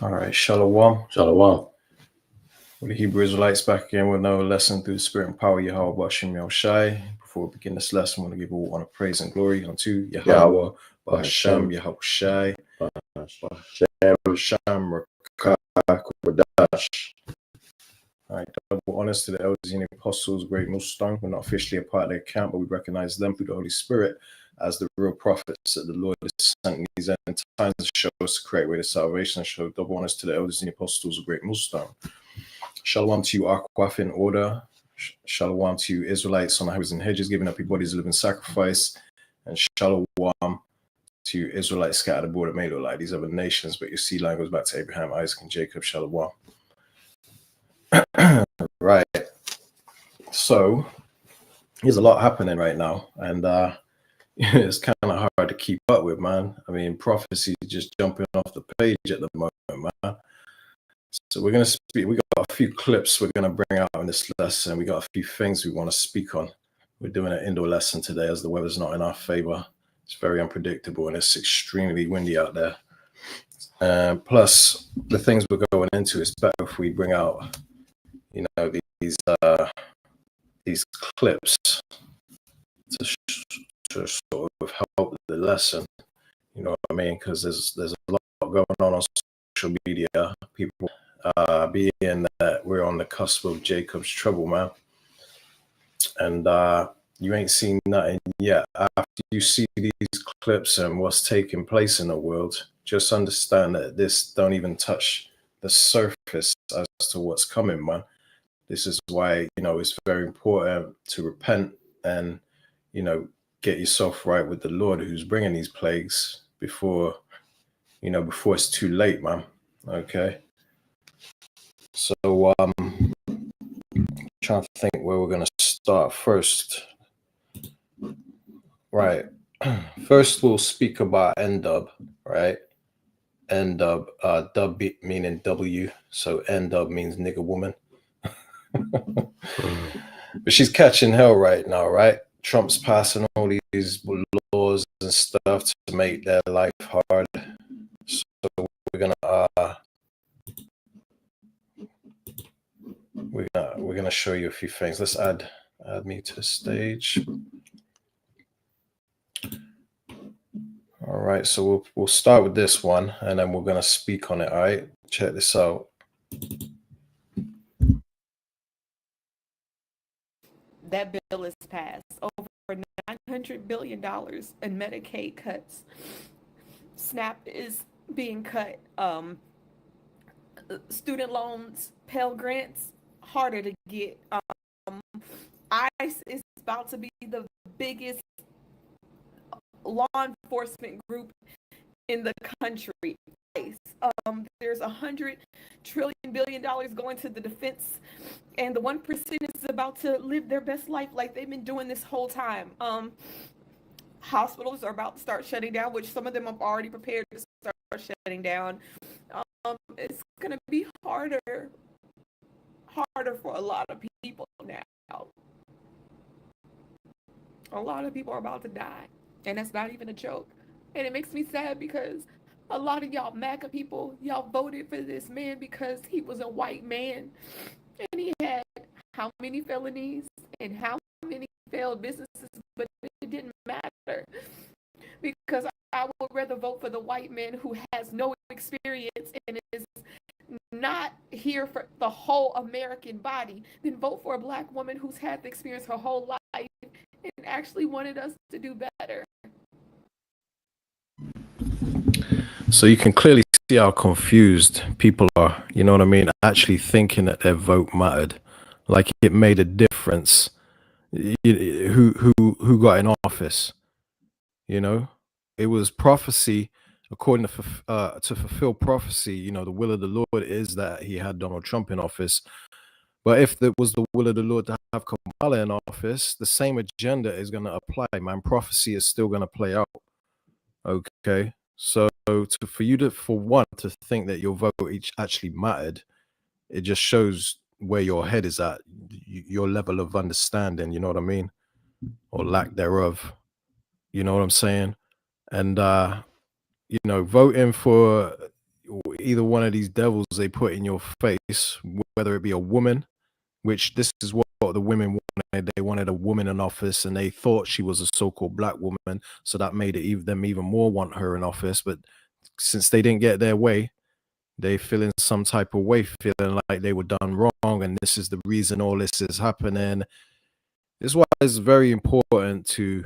All right, Shalom. Shalom. With the Hebrew Israelites back again with another lesson through the Spirit and power of Yahweh Bashem Yahushai. Before we begin this lesson, I want to give all honor, praise, and glory unto Yahweh Bashem Yahushai. Bashem Rakadash. All right, double honors to the elders and the apostles, great millstone. We're not officially a part of their camp, but we recognize them through the Holy Spirit as the real prophets that the Lord has sent in these end times to show us the correct way to salvation. And show double honors to the elders and the apostles, great millstone. Shalom to you, Akwaf in order. Shalom to you, Israelites on the highways and hedges, giving up your bodies a living sacrifice. And shalom to you, Israelites scattered abroad that may look like these other nations, but your seed line goes back to Abraham, Isaac, and Jacob. Shalom. Right. So there's a lot happening right now, and it's kind of hard to keep up with, man. I mean, prophecy is just jumping off the page at the moment, man. So we're going to speak. We got a few clips we're going to bring out in this lesson. We got a few things we want to speak on. We're doing an indoor lesson today as the weather's not in our favor. It's very unpredictable and it's extremely windy out there. Plus, the things we're going into, it's better if we bring out, you know, these clips to sort of help the lesson. You know what I mean? Because there's a lot going on social media. People being that we're on the cusp of Jacob's trouble, man. And you ain't seen nothing yet. After you see these clips and what's taking place in the world, just understand that this don't even touch the surface as to what's coming, man. This is why, you know, it's very important to repent and, you know, get yourself right with the Lord who's bringing these plagues before it's too late, man. Okay. So, trying to think where we're going to start first. Right. First, we'll speak about N-dub, right? N-dub, dub meaning W. So N-dub means nigger woman. But she's catching hell right now, right? Trump's passing all these laws and stuff to make their life hard. So we're gonna show you a few things. Let's add me to the stage. All right, so we'll start with this one, and then we're gonna speak on it. All right, check this out. That bill is passed. Over $900 billion in Medicaid cuts. SNAP is being cut. Student loans, Pell Grants, harder to get. ICE is about to be the biggest law enforcement group in the country. ICE. There's $100 billion going to the defense, and the 1% is about to live their best life like they've been doing this whole time. Hospitals are about to start shutting down, which some of them have already prepared to start shutting down. It's going to be harder for a lot of people now. A lot of people are about to die, and that's not even a joke. And it makes me sad because a lot of y'all MAGA people, y'all voted for this man because he was a white man, and he had how many felonies and how many failed businesses, but it didn't matter because I would rather vote for the white man who has no experience and is not here for the whole American body than vote for a black woman who's had the experience her whole life and actually wanted us to do better. So you can clearly see how confused people are, you know what I mean, actually thinking that their vote mattered, like it made a difference who got in office. You know, it was prophecy, according to fulfill prophecy. You know, the will of the Lord is that he had Donald Trump in office. But if it was the will of the Lord to have Kamala in office, the same agenda is going to apply, man. Prophecy is still going to play out. Okay. So for you to think that your vote actually mattered, it just shows where your head is at, your level of understanding, you know what I mean? Or lack thereof. You know what I'm saying? And voting for either one of these devils they put in your face, whether it be a woman, which this is what the women wanted. They wanted a woman in office, and they thought she was a so-called black woman, so that made it them even more want her in office. But since they didn't get their way, they feel in some type of way, feeling like they were done wrong, and this is the reason all this is happening. This is why it's very important to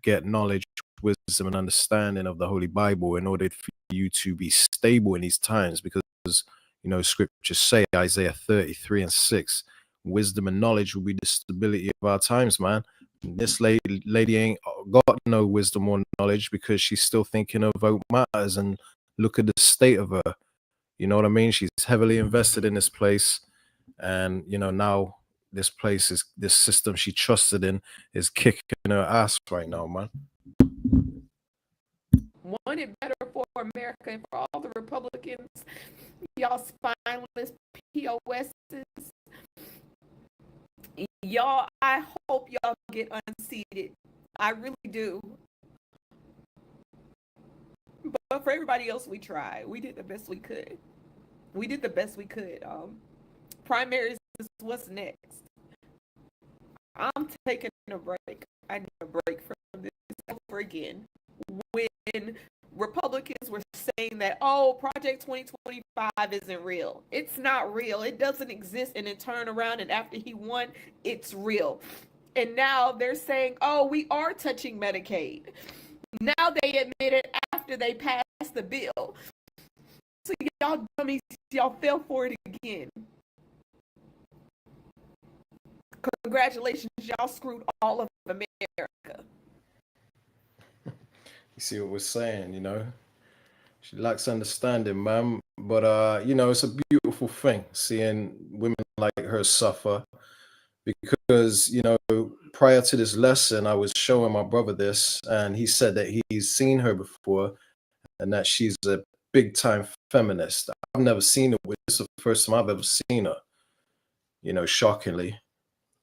get knowledge, wisdom, and understanding of the Holy Bible in order for you to be stable in these times, because scriptures say, Isaiah 33:6, wisdom and knowledge will be the stability of our times, man. This lady ain't got no wisdom or knowledge because she's still thinking of vote matters, and look at the state of her. You know what I mean? She's heavily invested in this place, and now this system she trusted in is kicking her ass right now, man. Want it better for America and for all the Republicans, y'all spineless POSs. Y'all, I hope y'all get unseated. I really do. But for everybody else, we tried. We did the best we could. Primaries is what's next. I'm taking a break. I need a break from this over again. When Republicans were saying that, Project 2025 isn't real. It's not real. It doesn't exist. And then turn around and after he won, it's real. And now they're saying, we are touching Medicaid. Now they admit it after they passed the bill. So y'all dummies, y'all fell for it again. Congratulations, y'all screwed all of America. You see what we're saying, She lacks understanding, man. But it's a beautiful thing seeing women like her suffer. Because, prior to this lesson, I was showing my brother this, and he said that he's seen her before and that she's a big time feminist. I've never seen her. This is the first time I've ever seen her, shockingly.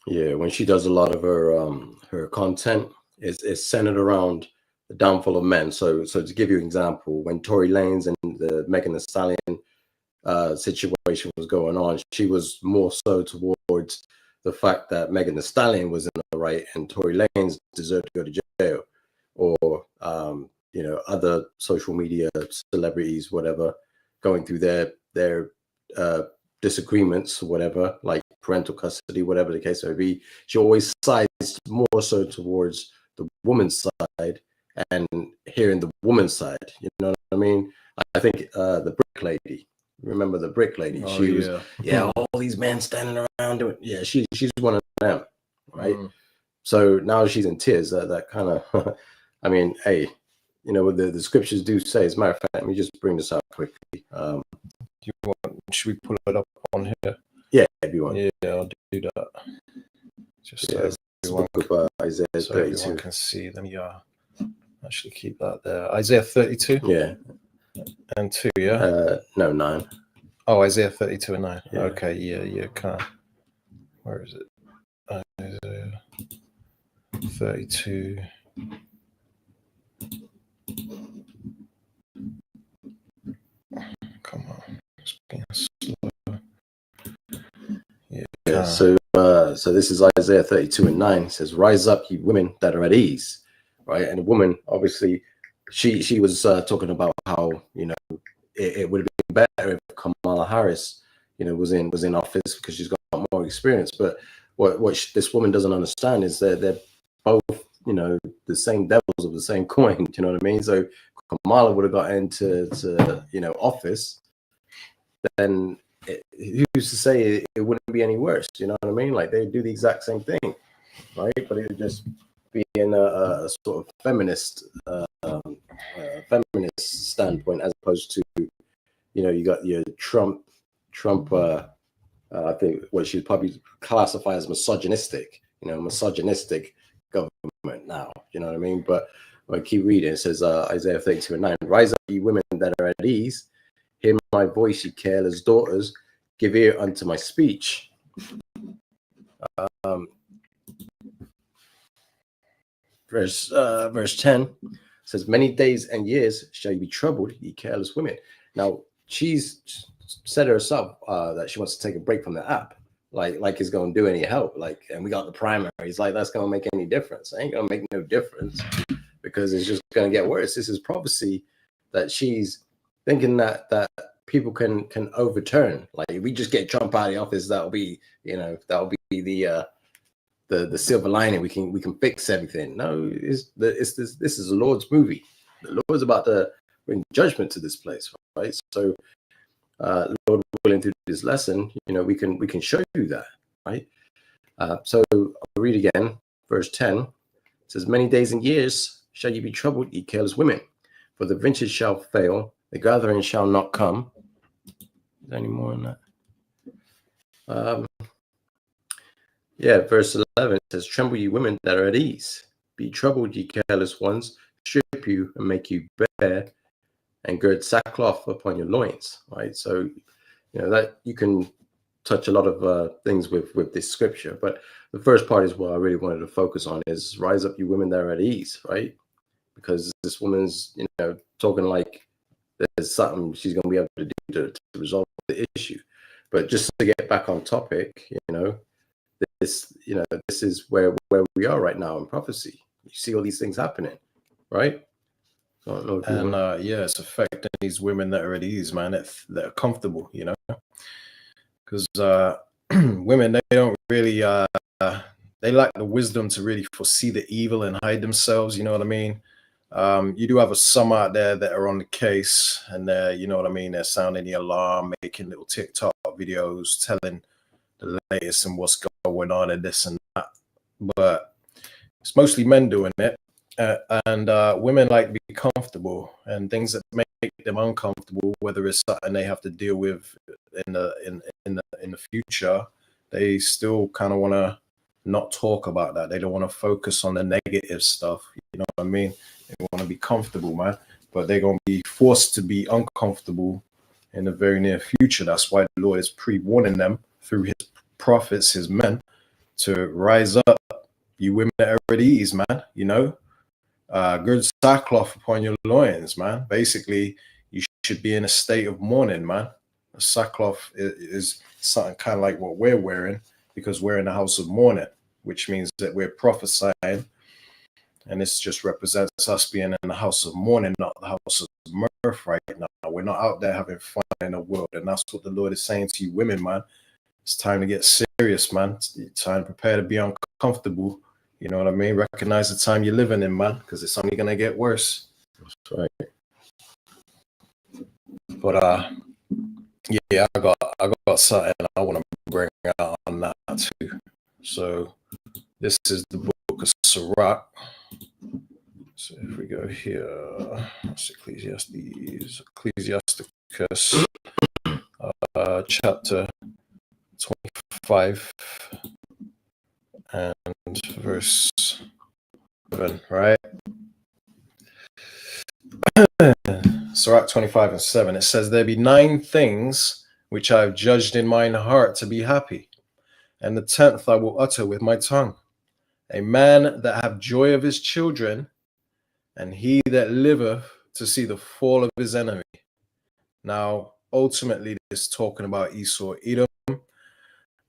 Yeah, when she does a lot of her content is centered around the downfall of men. So to give you an example, when Tory Lanez and the Megan Thee Stallion situation was going on, she was more so towards the fact that Megan Thee Stallion was in the right and Tory Lanez deserved to go to jail, or other social media celebrities, whatever, going through their disagreements, whatever, like parental custody, whatever the case may be. She always sides more so towards the woman's side and hearing the woman's side. You know what I mean? I think the brick lady. Remember the brick lady? She was all these men standing around doing. Yeah, she's one of them, right? So now she's in tears. That kind of, I mean, hey, what the scriptures do say. As a matter of fact, let me just bring this out quickly. Should we pull it up on here? Yeah, if you want. Yeah, I'll do that. Just so Isaiah 32. Everyone can see them. Yeah, actually keep that there. Isaiah 32. Yeah. And 2. Yeah. No, 9. Oh, Isaiah 32 and 9. Yeah. Okay. Yeah. Kind of. Where is it? Isaiah 32. Come on. It's being slow. Yeah. So this is Isaiah 32 and 9. It says, "Rise up, ye women that are at ease," right? And the woman, obviously, she was talking about how it would have been better if Kamala Harris, was in office because she's got more experience. But what this woman doesn't understand is that they're both, the same devils of the same coin. You know what I mean? So Kamala would have got into office, then who's to say it wouldn't be any worse? You know what I mean? Like they do the exact same thing, right? But it would just be in a sort of feminist standpoint, as opposed to, you got your Trump. I think what she'd probably classify as misogynistic government now. You know what I mean? But I keep reading. It says Isaiah 32 and 9. "Rise up, ye women that are at ease. Hear my voice, ye careless daughters. Give ear unto my speech." Verse 10 says, many days and years shall you be troubled, ye careless women. Now, she's said herself that she wants to take a break from the app. Like it's going to do any help. Like, and we got the primaries. Like, that's going to make any difference. It ain't going to make no difference because it's just going to get worse. This is prophecy that she's thinking that people can overturn. Like, if we just get Trump out of the office, that'll be the silver lining. We can fix everything. No, this is the Lord's movie. The Lord's about to bring judgment to this place, right? So, Lord willing, through this lesson, we can show you that, right? So I'll read again, verse 10. It says, many days and years shall you be troubled, ye careless women, for the vintage shall fail, the gathering shall not come. Is there any more on that? Verse 11 says, tremble ye women that are at ease, be troubled ye careless ones, strip you and make you bare, and gird sackcloth upon your loins, right? So, that you can touch a lot of things with this scripture, but the first part is what I really wanted to focus on is rise up, you women that are at ease, right? Because this woman's, talking like there's something she's going to be able to do to resolve the issue. But just to get back on topic, this is where we are right now in prophecy. You see all these things happening, right? I don't know if it's affecting these women that are at ease, man. That are comfortable, because women, they don't really they lack the wisdom to really foresee the evil and hide themselves. You know what I mean? You do have some out there that are on the case, and they're, they're sounding the alarm, making little TikTok videos, telling the latest and what's going on and this and that. But it's mostly men doing it. And women like to be comfortable, and things that make them uncomfortable, whether it's something they have to deal with in the future, they still kind of want to not talk about that. They don't want to focus on the negative stuff. You know what I mean? They want to be comfortable, man. But they're going to be forced to be uncomfortable in the very near future. That's why the Lord is pre-warning them through his prophets, his men, to rise up, you women that are at ease, man. Gird sackcloth upon your loins, man. Basically, you should be in a state of mourning, man. A sackcloth is something kind of like what we're wearing, because we're in the house of mourning, which means that we're prophesying, and this just represents us being in the house of mourning, not the house of mirth right now. We're not out there having fun in the world, and that's what the Lord is saying to you women, man. It's time to get serious, man. It's time to prepare to be uncomfortable. You know what I mean? Recognize the time you're living in, man, because it's only gonna get worse. That's right. But I got something I want to bring out on that too. So this is the book of Sirach. So if we go here, it's Ecclesiasticus, chapter 25. And verse 7, right? Sirach 25 and 7. It says, there be 9 things which I have judged in mine heart to be happy, and the 10th I will utter with my tongue. A man that have joy of his children, and he that liveth to see the fall of his enemy. Now, ultimately, this is talking about Esau, Edom,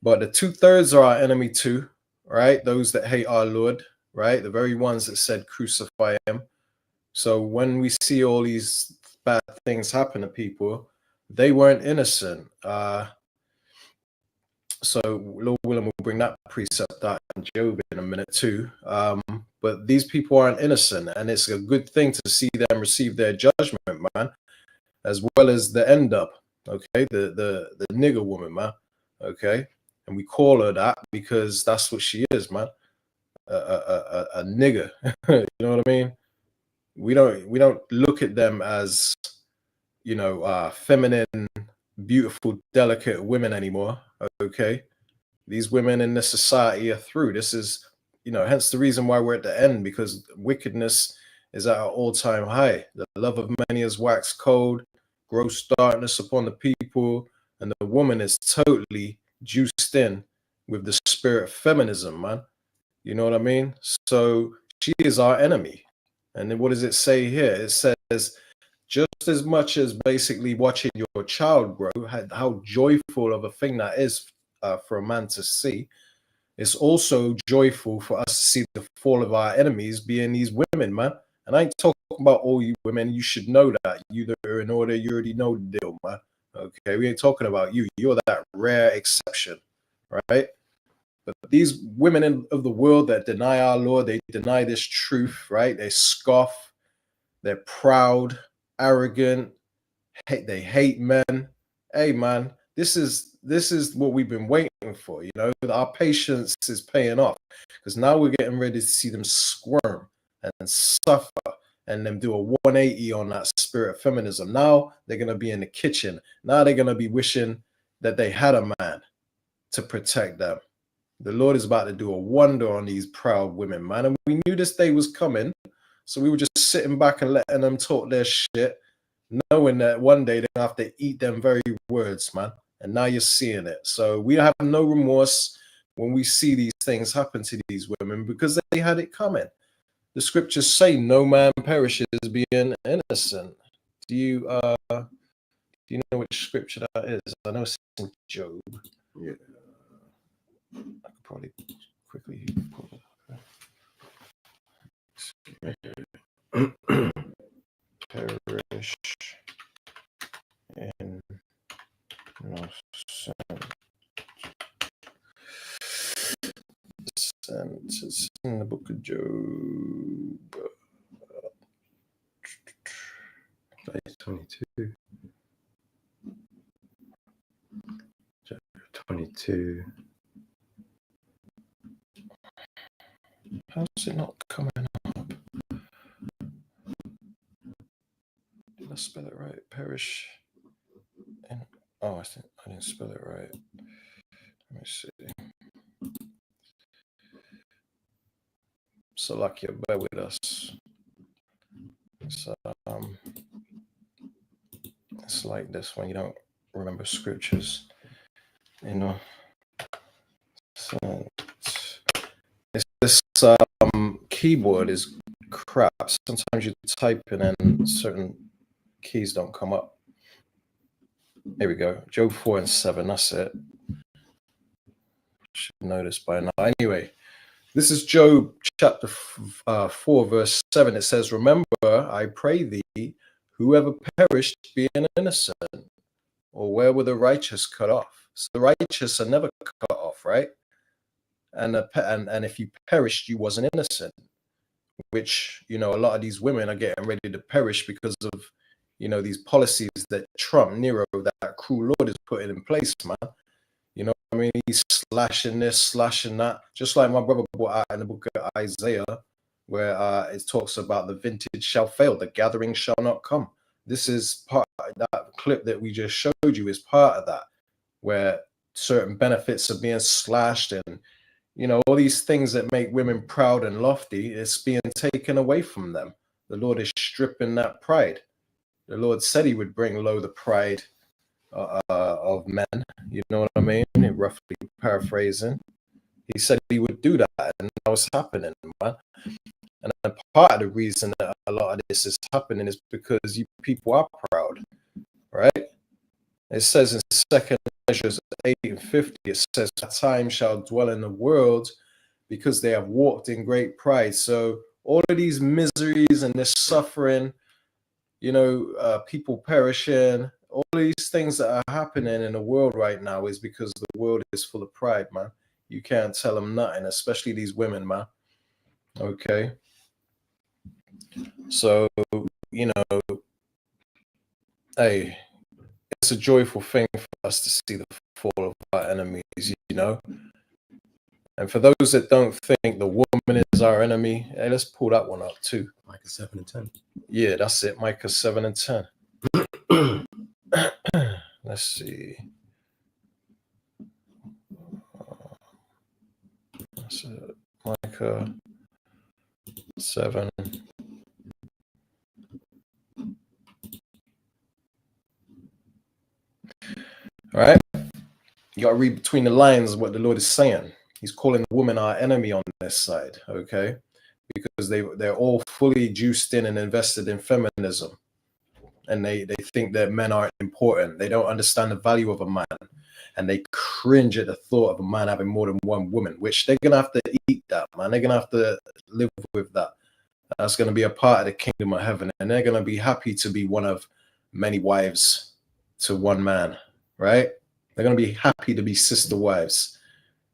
but the 2/3 are our enemy too. Right? Those that hate our Lord, right? The very ones that said crucify him. So when we see all these bad things happen to people, they weren't innocent. So Lord willing, we'll bring that precept out in Job in a minute too. But these people aren't innocent, and it's a good thing to see them receive their judgment, man, as well as the end up. Okay, the nigger woman, man. Okay. And we call her that because that's what she is, man. A nigger. You know what I mean? We don't look at them as, feminine, beautiful, delicate women anymore. Okay. These women in this society are through. This is, hence the reason why we're at the end, because wickedness is at an all-time high. The love of many is waxed cold, gross darkness upon the people, and the woman is totally juiced in with the spirit of feminism, man. You know what I mean? So she is our enemy. And then what does it say here? It says, just as much as basically watching your child grow, how joyful of a thing that is for a man to see, it's also joyful for us to see the fall of our enemies being these women, man. And I ain't talking about all you women. You should know that. You that are in order, you already know the deal, man. Okay, we ain't talking about you. You're that rare exception, right? But these women of the world that deny our Lord, they deny this truth, right? They scoff, they're proud, arrogant, they hate men. Hey, man, this is what we've been waiting for. You know, our patience is paying off because now we're getting ready to see them squirm and suffer and them do a 180 on that spirit of feminism. Now they're gonna be in the kitchen. Now they're gonna be wishing that they had a man to protect them. The Lord is about to do a wonder on these proud women, man. And we knew this day was coming. So we were just sitting back and letting them talk their shit, knowing that one day they're going to have to eat them very words, man. And now you're seeing it. So we have no remorse when we see these things happen to these women because they had it coming. The scriptures say no man perishes being innocent. Do you know which scripture that is? I know it's in Job. Yeah. I could probably quickly pull it up. Perish in no sense. It's in the book of Job. 22. Chapter 22. How's it not coming up? Did I spell it right? Perish. Oh, I think I didn't spell it right. Let me see. Salakia, bear with us. It's like this when you don't remember scriptures, you know. So this keyboard is crap. Sometimes you type and certain keys don't come up. Here we go. Job 4 and 7. That's it. Should know this by now. Anyway, this is Job chapter 4, verse 7. It says, remember, I pray thee, whoever perished being innocent, or where were the righteous cut off? So the righteous are never cut off, right? And if you perished, you wasn't innocent, which, you know, a lot of these women are getting ready to perish because of, you know, these policies that Trump, Nero, that cruel Lord is putting in place, man. You know what I mean? He's slashing this, slashing that. Just like my brother brought out in the book of Isaiah, where it talks about the vintage shall fail, the gathering shall not come. This is part of that clip that we just showed you is part of that, where certain benefits are being slashed and, you know, all these things that make women proud and lofty, it's being taken away from them. The Lord is stripping that pride. The Lord said he would bring low the pride of men. You know what I mean? Roughly paraphrasing. He said he would do that, and now it's happening, man. And part of the reason that a lot of this is happening is because you people are proud, right? It says in 2 Measures 8 and 50, it says, time shall dwell in the world because they have walked in great pride. So all of these miseries and this suffering, you know, people perishing, all these things that are happening in the world right now is because the world is full of pride, man. You can't tell them nothing, especially these women, man. Okay. So, you know, hey, it's a joyful thing for us to see the fall of our enemies, you know. And for those that don't think the woman is our enemy, hey, let's pull that one up too. Micah 7 and 10. Yeah, that's it. Micah 7 and 10. Let's see. That's it. Micah 7. All right. You got to read between the lines what the Lord is saying. He's calling the woman our enemy on this side, okay? because they're all fully juiced in and invested in feminism, and they think that men aren't important. They don't understand the value of a man, and they cringe at the thought of a man having more than one woman, which they're gonna have to eat that, man. They're gonna have to live with that. That's gonna be a part of the kingdom of heaven, and they're gonna be happy to be one of many wives to one man, right? They're gonna be happy to be sister wives,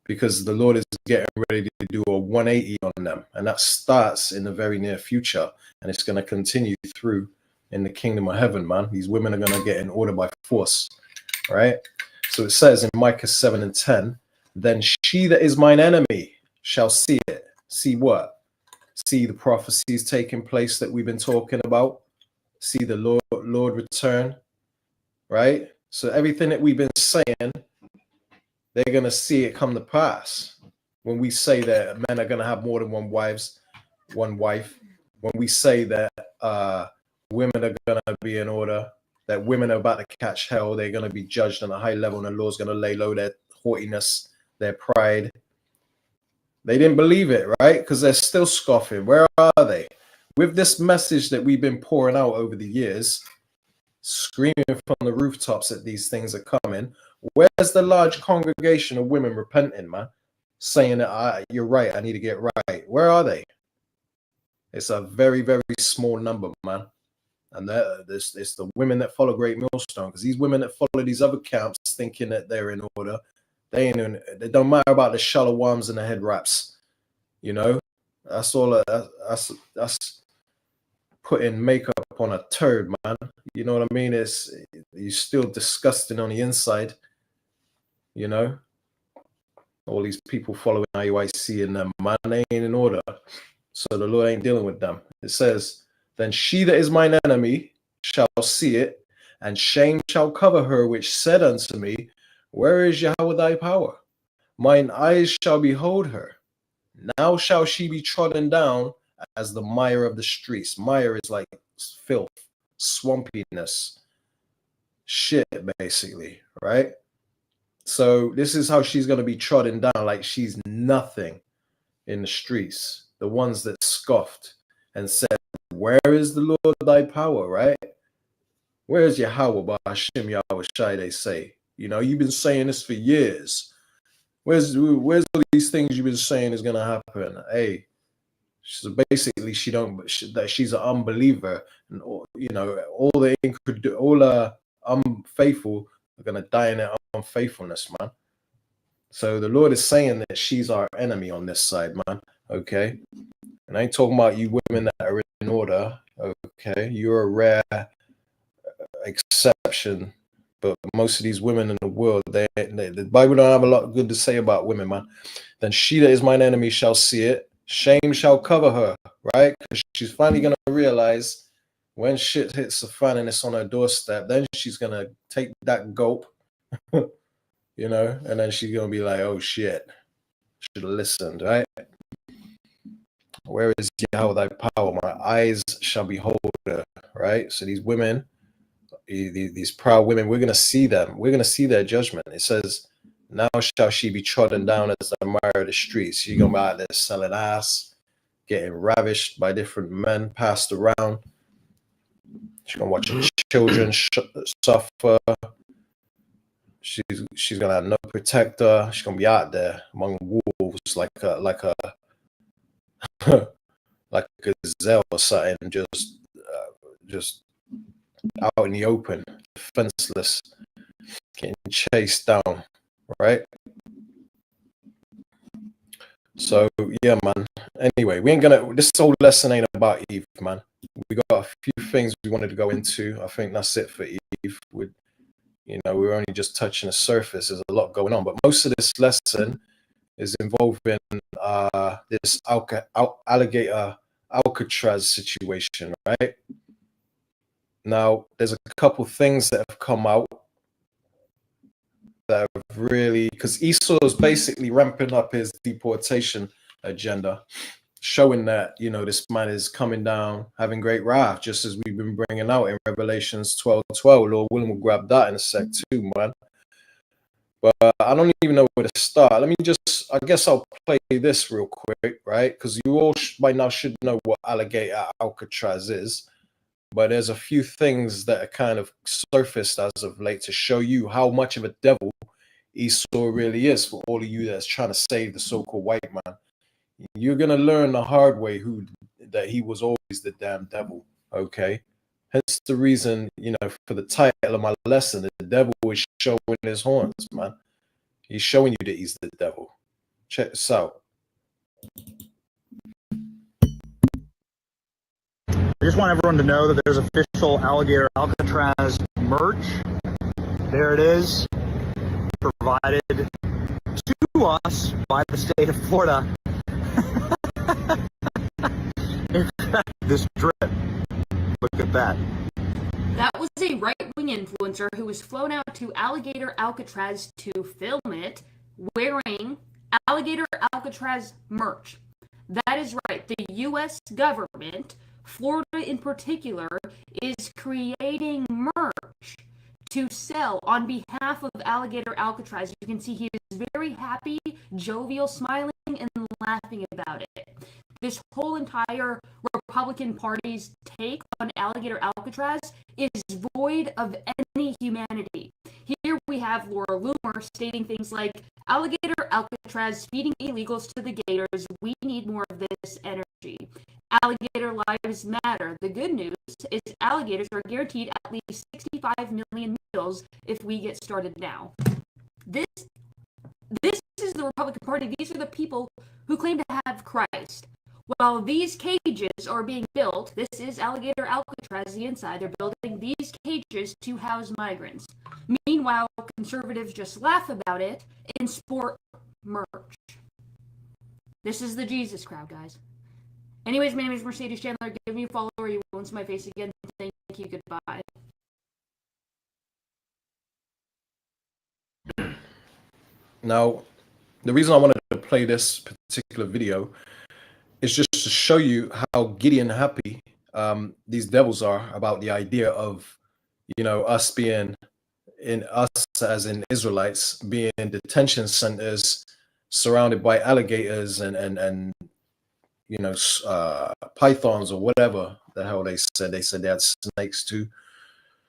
because the Lord is getting ready to do a 180 on them, and that starts in the very near future, and it's gonna continue through in the kingdom of heaven, man. These women are gonna get in order by force, right? So it says in Micah 7:10, then she that is mine enemy shall see it. See what? See the prophecies taking place that we've been talking about. See the Lord return, right? So everything that we've been saying, they're going to see it come to pass. When we say that men are going to have more than one wife, when we say that women are going to be in order, that women are about to catch hell, they're going to be judged on a high level, and the Lord's going to lay low their haughtiness, their pride. They didn't believe it, right? Because they're still scoffing. Where are they? With this message that we've been pouring out over the years, screaming from the rooftops that these things are coming, where's the large congregation of women repenting, man? Saying that you're right, I need to get right. Where are they? It's a very, very small number, man. And it's the women that follow Great Millstone, because these women that follow these other camps thinking that they're in order, they don't matter about the shalawams and the head wraps, you know. That's all. That's putting makeup on a turd, man. You know what I mean? You're still disgusting on the inside, you know. All these people following IUIC and them, man, they ain't in order. So the Lord ain't dealing with them. It says, then she that is mine enemy shall see it, and shame shall cover her, which said unto me, where is Yahweh thy power? Mine eyes shall behold her. Now shall she be trodden down as the mire of the streets. Mire is like filth, swampiness, shit, basically, right? So this is how she's going to be trodden down, like she's nothing in the streets. The ones that scoffed and said, where is the Lord thy power, right? Where is Yahweh Ba'ashim Yahweh Shai, they say. You know, you've been saying this for years. Where's all these things you've been saying is going to happen? Hey, so basically that she's an unbeliever, and you know, all unfaithful are going to die in their unfaithfulness, man. So the Lord is saying that she's our enemy on this side, man. Okay, and I ain't talking about you women that are in order. Okay, you're a rare exception, but most of these women in the world, the Bible don't have a lot good to say about women, man. Then she that is mine enemy shall see it. Shame shall cover her, right? Because she's finally going to realize when shit hits the fan and it's on her doorstep, then she's going to take that gulp, you know, and then she's going to be like, oh shit, should have listened, right? Where is Yahweh thy power? My eyes shall behold her, right? So these women, these proud women, we're going to see them. We're going to see their judgment. It says, now shall she be trodden down as the mire of the streets. She's going to be out there selling ass, getting ravished by different men, passed around. She's going to watch her children suffer. She's going to have no protector. She's going to be out there among wolves like a like a gazelle or something, just out in the open, defenseless, getting chased down, right? So yeah, man. Anyway, this whole lesson ain't about Eve, man. We got a few things we wanted to go into. I think that's it for Eve. We're only just touching the surface. There's a lot going on, but most of this lesson is involving this alligator Alcatraz situation, right? Now, there's a couple things that have come out that have really, because Esau is basically ramping up his deportation agenda, showing that, you know, this man is coming down, having great wrath, just as we've been bringing out in Revelations 12:12. Lord willing, we'll grab that in a sec too, man. But I don't even know where to start. Let me just, I guess I'll play this real quick, right? Because you all by now should know what alligator Alcatraz is. But there's a few things that are kind of surfaced as of late to show you how much of a devil Esau really is for all of you that's trying to save the so-called white man. You're going to learn the hard way that he was always the damn devil, okay? Hence the reason, for the title of my lesson, the devil is showing his horns, man. He's showing you that he's the devil. Check this out. I just want everyone to know that there's official Alligator Alcatraz merch. There it is, provided to us by the state of Florida. In fact, this drip, look at that. That was a right-wing influencer who was flown out to Alligator Alcatraz to film it wearing Alligator Alcatraz merch. That is right. The U.S. government, Florida in particular, is creating merch to sell on behalf of Alligator Alcatraz. You can see he is very happy, jovial, smiling, and laughing about it. This whole entire Republican Party's take on Alligator Alcatraz is void of any humanity. Here we have Laura Loomer stating things like, Alligator Alcatraz feeding illegals to the gators. We need more of this energy. Alligator lives matter. The good news is alligators are guaranteed at least 65 million meals if we get started now. This is the Republican Party. These are the people who claim to have Christ. While these cages are being built, this is Alligator Alcatraz, the inside. They're building these cages to house migrants. Meanwhile, conservatives just laugh about it and sport merch. This is the Jesus crowd, guys. Anyways, my name is Mercedes Chandler. Give me a follow or you won't see my face again. Thank you. Goodbye. Now, the reason I wanted to play this particular video is just to show you how giddy and happy these devils are about the idea of, us as in Israelites being in detention centers surrounded by alligators and pythons or whatever the hell they said. They said they had snakes too.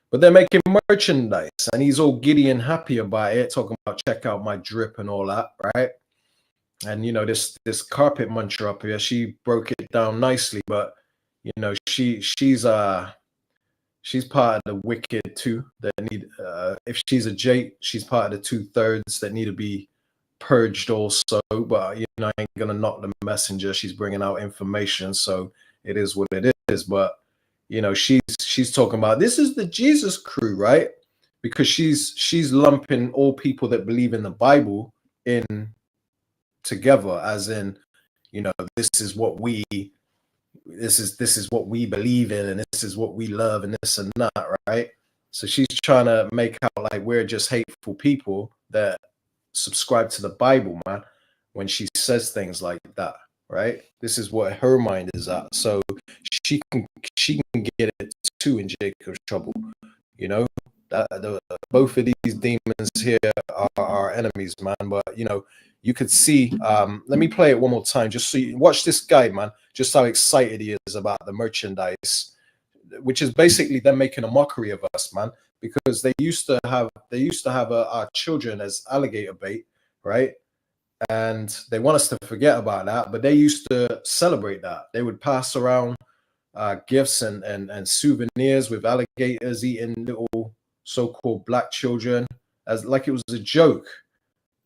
But they're making merchandise and he's all giddy and happy about it, talking about check out my drip and all that, right? And this carpet muncher up here, she broke it down nicely, but she's part of the wicked too that need if she's a Jake, she's part of the 2/3 that need to be purged also. But I ain't gonna knock the messenger. She's bringing out information, so it is what it is. But she's talking about this is the Jesus crew, right? Because she's lumping all people that believe in the Bible in together, as in this is what we believe in and this is what we love and this and that, right? So she's trying to make out like we're just hateful people that subscribe to the Bible, man, when she says things like that, right? This is what her mind is at. So she can get it too in Jacob's trouble. Both of these demons here are our enemies, man. But you could see, let me play it one more time just so you watch this guy, man, just how excited he is about the merchandise, which is basically them making a mockery of us, man, because they used to have our children as alligator bait, right? And they want us to forget about that, but they used to celebrate that. They would pass around gifts and souvenirs with alligators eating little so-called black children as like it was a joke.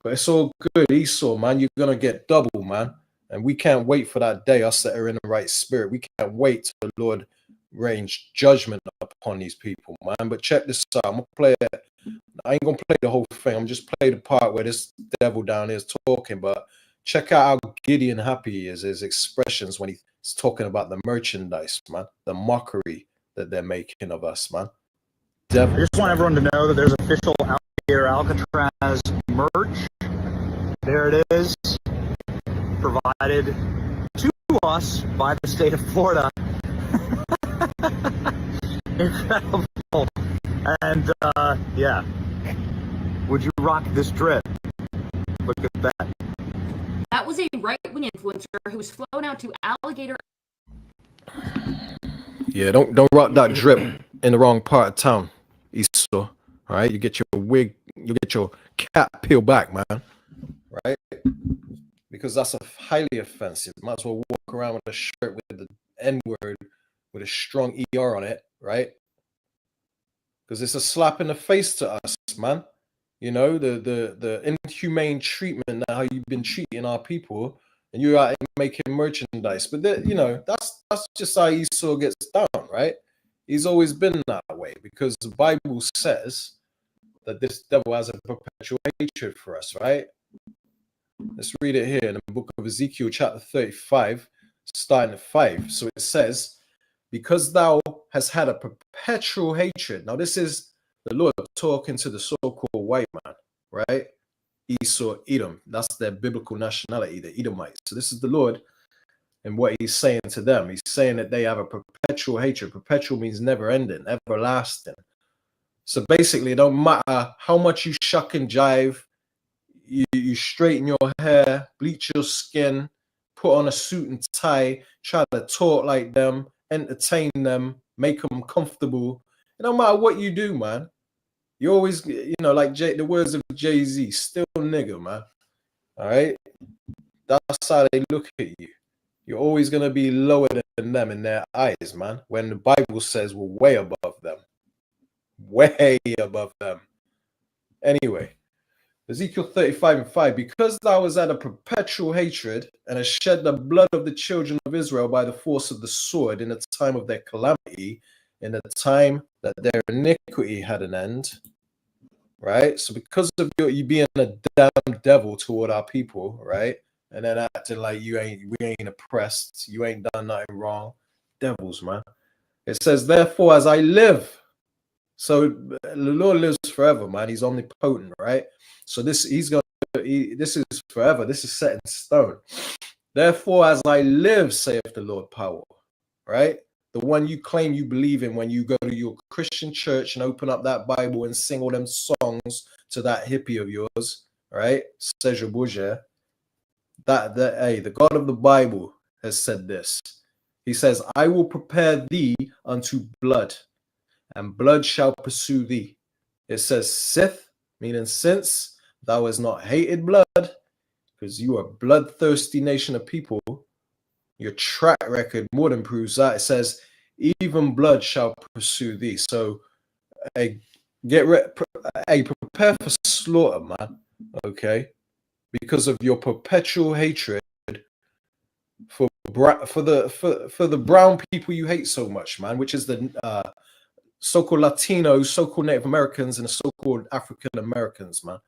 But it's all good, Esau, man. You're gonna get double, man. And we can't wait for that day, us that are in the right spirit. We can't wait till the Lord rains judgment upon these people, man. But check this out. I'm gonna play it. I ain't gonna play the whole thing. I'm just play the part where this devil down here is talking. But check out how giddy and happy he is, his expressions when he's talking about the merchandise, man. The mockery that they're making of us, man. Devil. I just want everyone to know that there's official Alligator Alcatraz merch. There it is, provided to us by the state of Florida. Incredible. And yeah. would you rock this drip? Look at that. That was a right-wing influencer who was flown out to Alligator. Yeah, don't rock that drip in the wrong part of town, Esau. All right, you get your wig, you get your cap peeled back, man. Right? Because that's highly offensive. Might as well walk around with a shirt with the N-word with a strong ER on it, right? Because it's a slap in the face to us, man. You know, the inhumane treatment that how you've been treating our people, and you're out making merchandise. But you know, that's just how Esau gets down, right? He's always been that way because the Bible says that this devil has a perpetual hatred for us, right? Let's read it here in the book of Ezekiel, chapter 35, starting at 5. So it says, because thou hast had a perpetual hatred. Now, this is the Lord talking to the so-called white man, right? Esau, Edom. That's their biblical nationality, the Edomites. So this is the Lord and what he's saying to them. He's saying that they have a perpetual hatred. Perpetual means never ending, everlasting. So basically, it don't matter how much you shuck and jive, you straighten your hair, bleach your skin, put on a suit and tie, try to talk like them, entertain them, make them comfortable. It don't matter what you do, man. You always, you know, like the words of Jay-Z, still nigga, man. All right? That's how they look at you. You're always going to be lower than them in their eyes, man. When the Bible says we're way above them. Way above them. Anyway, Ezekiel 35:5, because thou was at a perpetual hatred and hast shed the blood of the children of Israel by the force of the sword in the time of their calamity, in the time that their iniquity had an end, right? So because of you being a damn devil toward our people, right? And then acting like we ain't oppressed, you ain't done nothing wrong. Devils, man. It says, therefore, as I live. So the Lord lives forever, man. He's omnipotent, right? So this is forever. This is set in stone. Therefore, as I live, saith the Lord power, right? The one you claim you believe in when you go to your Christian church and open up that Bible and sing all them songs to that hippie of yours, right? Serge Bourget. Hey, the God of the Bible has said this. He says, I will prepare thee unto blood, and blood shall pursue thee. It says, sith, meaning since thou hast not hated blood, because you are a bloodthirsty nation of people, your track record more than proves that. It says, even blood shall pursue thee. So, hey, prepare for slaughter, man. Okay, because of your perpetual hatred for the brown people you hate so much, man, which is the so-called Latinos, so-called Native Americans, and the so-called African Americans, man,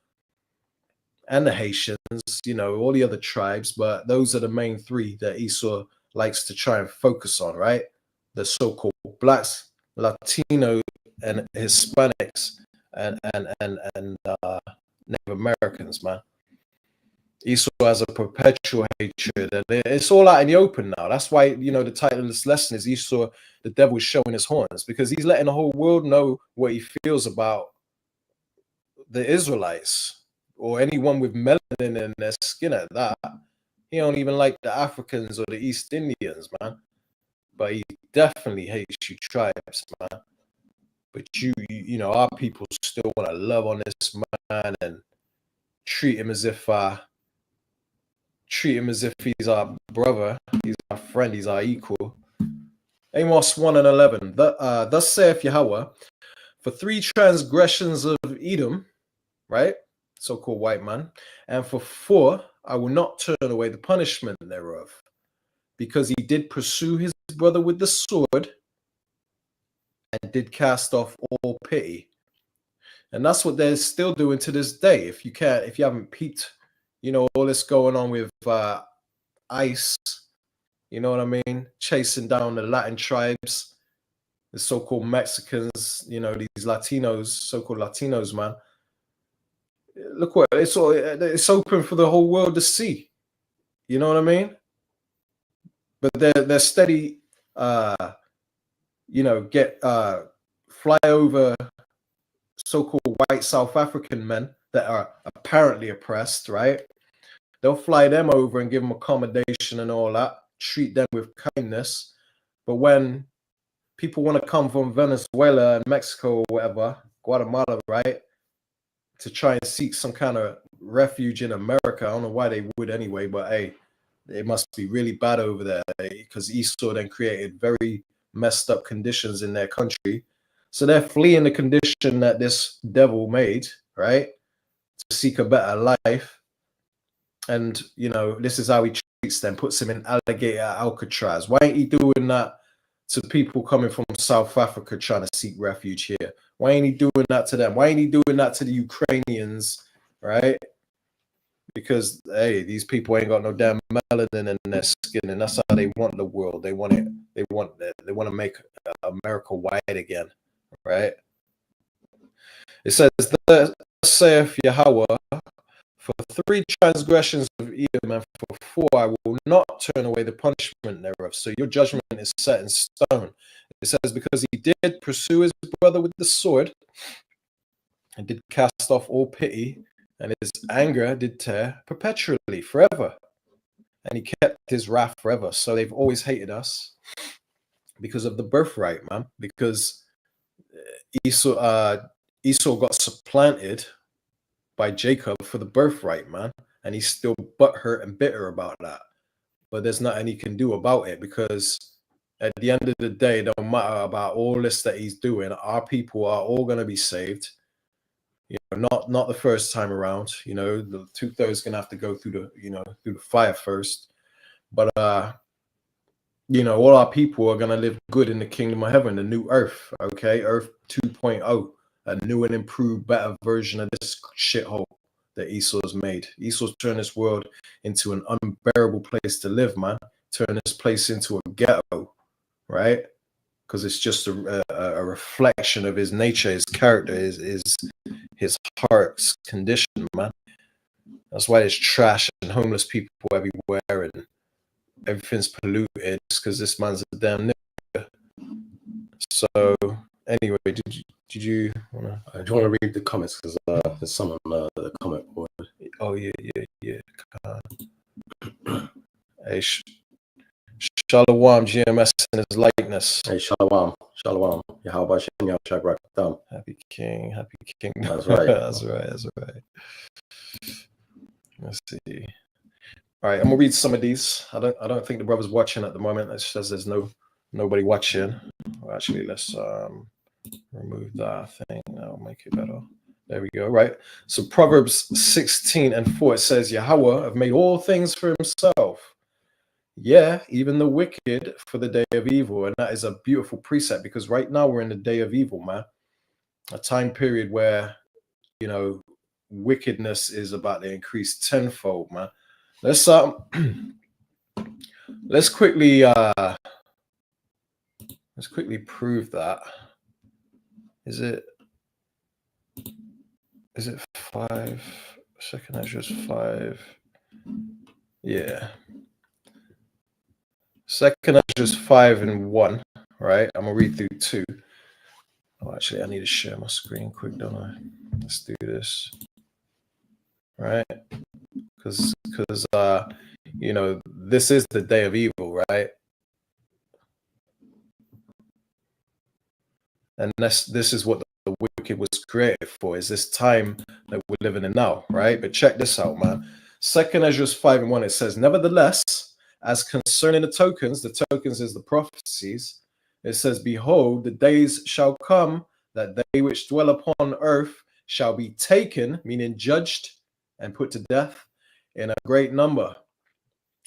and the Haitians, you know, all the other tribes, but those are the main three that Esau likes to try and focus on, right? The so-called blacks, Latino, and Hispanics, and Native Americans, man. Esau has a perpetual hatred, and it's all out in the open now. That's why, you know, the title of this lesson is Esau, the devil is showing his horns, because he's letting the whole world know what he feels about the Israelites or anyone with melanin in their skin at that. He don't even like the Africans or the East Indians, man. But he definitely hates you tribes, man. But you know, our people still want to love on this man and treat him as if he's our brother, he's our friend, he's our equal. Amos 1:11. Thus saith Yahweh, for 3 transgressions of Edom, right, so-called white man, and for 4 I will not turn away the punishment thereof, because he did pursue his brother with the sword and did cast off all pity. And that's what they're still doing to this day. If you haven't peeped, you know, all this going on with ICE, you know what I mean? Chasing down the Latin tribes, the so-called Mexicans, you know, these Latinos, so-called Latinos, man. Look what it's open for the whole world to see. You know what I mean? But they're steady, you know, fly over so-called white South African men that are apparently oppressed, right? They'll fly them over and give them accommodation and all that, treat them with kindness. But when people want to come from Venezuela and Mexico or whatever, Guatemala, right, to try and seek some kind of refuge in America, I don't know why they would anyway, but hey, it must be really bad over there because Esau then created very messed up conditions in their country. So they're fleeing the condition that this devil made, right, to seek a better life. And, you know, this is how he treats them, puts them in alligator Alcatraz. Why ain't he doing that to people coming from South Africa trying to seek refuge here? Why ain't he doing that to them? Why ain't he doing that to the Ukrainians, right? Because, hey, these people ain't got no damn melanin in their skin, and that's how they want the world. They want it. They want to make America white again, right? It says, "Thus saith Yahweh, for 3 transgressions of Edom and for 4 I will not turn away the punishment thereof. So your judgment is set in stone." It says, because he did pursue his brother with the sword and did cast off all pity, and his anger did tear perpetually, forever. And he kept his wrath forever. So they've always hated us because of the birthright, man. Because Esau got supplanted by Jacob for the birthright, man. And he's still butthurt and bitter about that. But there's nothing he can do about it, because at the end of the day, it don't matter about all this that he's doing. Our people are all going to be saved. You know, not the first time around. You know, the 2/3 gonna have to go through the fire first. But you know, all our people are gonna live good in the kingdom of heaven, the new earth. Okay, Earth 2.0, a new and improved, better version of this shithole that Esau's made. Esau's turned this world into an unbearable place to live, man. Turn this place into a ghetto, right? Because it's just a reflection of his nature, his character, his heart's condition, man. That's why there's trash and homeless people everywhere and everything's polluted, because this man's a damn nigga. So anyway, did you wanna? I do want to read the comments because there's some on the comment board. Oh yeah. Hey, Shalom, GMS in his likeness. Hey, Shalom. Yahweh Shem Yahshua Barakam. Happy King. That's right. That's right. Let's see. All right, I'm gonna read some of these. I don't think the brother's watching at the moment. It says there's nobody watching. Well, actually, let's remove that thing. That'll make it better. There we go. Right. So Proverbs 16:4, it says, Yahweh have made all things for himself. Yeah, even the wicked for the day of evil. And that is a beautiful precept, because right now we're in the day of evil, man. A time period where, you know, wickedness is about to increase tenfold, man. Let's quickly prove that. Is it 5? Second Ezra's 5. Yeah. Second Ezra's 5:1, right? I'm gonna read through 2. Oh, actually, I need to share my screen quick, don't I? Let's do this. Right? Because you know, this is the day of evil, right? And this is what the wicked was created for, is this time that we're living in now, right? But check this out, man. Second Ezra's 5:1, it says, nevertheless, as concerning the tokens is the prophecies, it says, behold, the days shall come that they which dwell upon earth shall be taken, meaning judged and put to death, in a great number.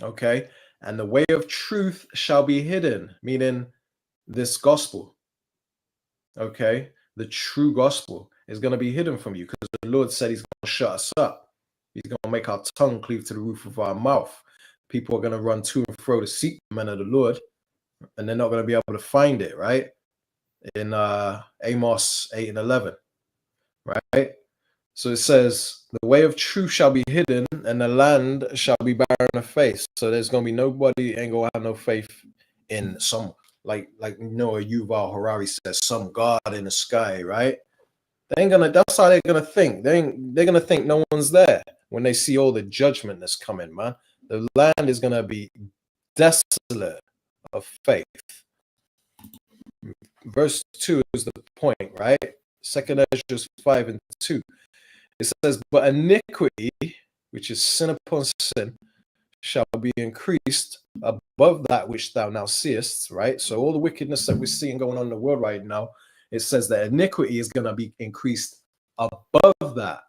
Okay. And the way of truth shall be hidden, meaning this gospel. Okay. The true gospel is going to be hidden from you, because the Lord said he's going to shut us up. He's going to make our tongue cleave to the roof of our mouth. People are going to run to and fro to seek the men of the Lord, and they're not going to be able to find it, right? In Amos 8:11, right? So it says, the way of truth shall be hidden, and the land shall be barren of faith. So there's going to be nobody ain't going to have no faith in some, like Noah Yuval Harari says, some God in the sky, right? They ain't gonna. That's how they're gonna think. They're gonna think no one's there when they see all the judgment that's coming, man. The land is gonna be desolate of faith. Verse 2 is the point, right? 2 Ezra 5:2. It says, but iniquity, which is sin upon sin, shall be increased above that which thou now seest, right? So all the wickedness that we're seeing going on in the world right now, it says that iniquity is going to be increased above that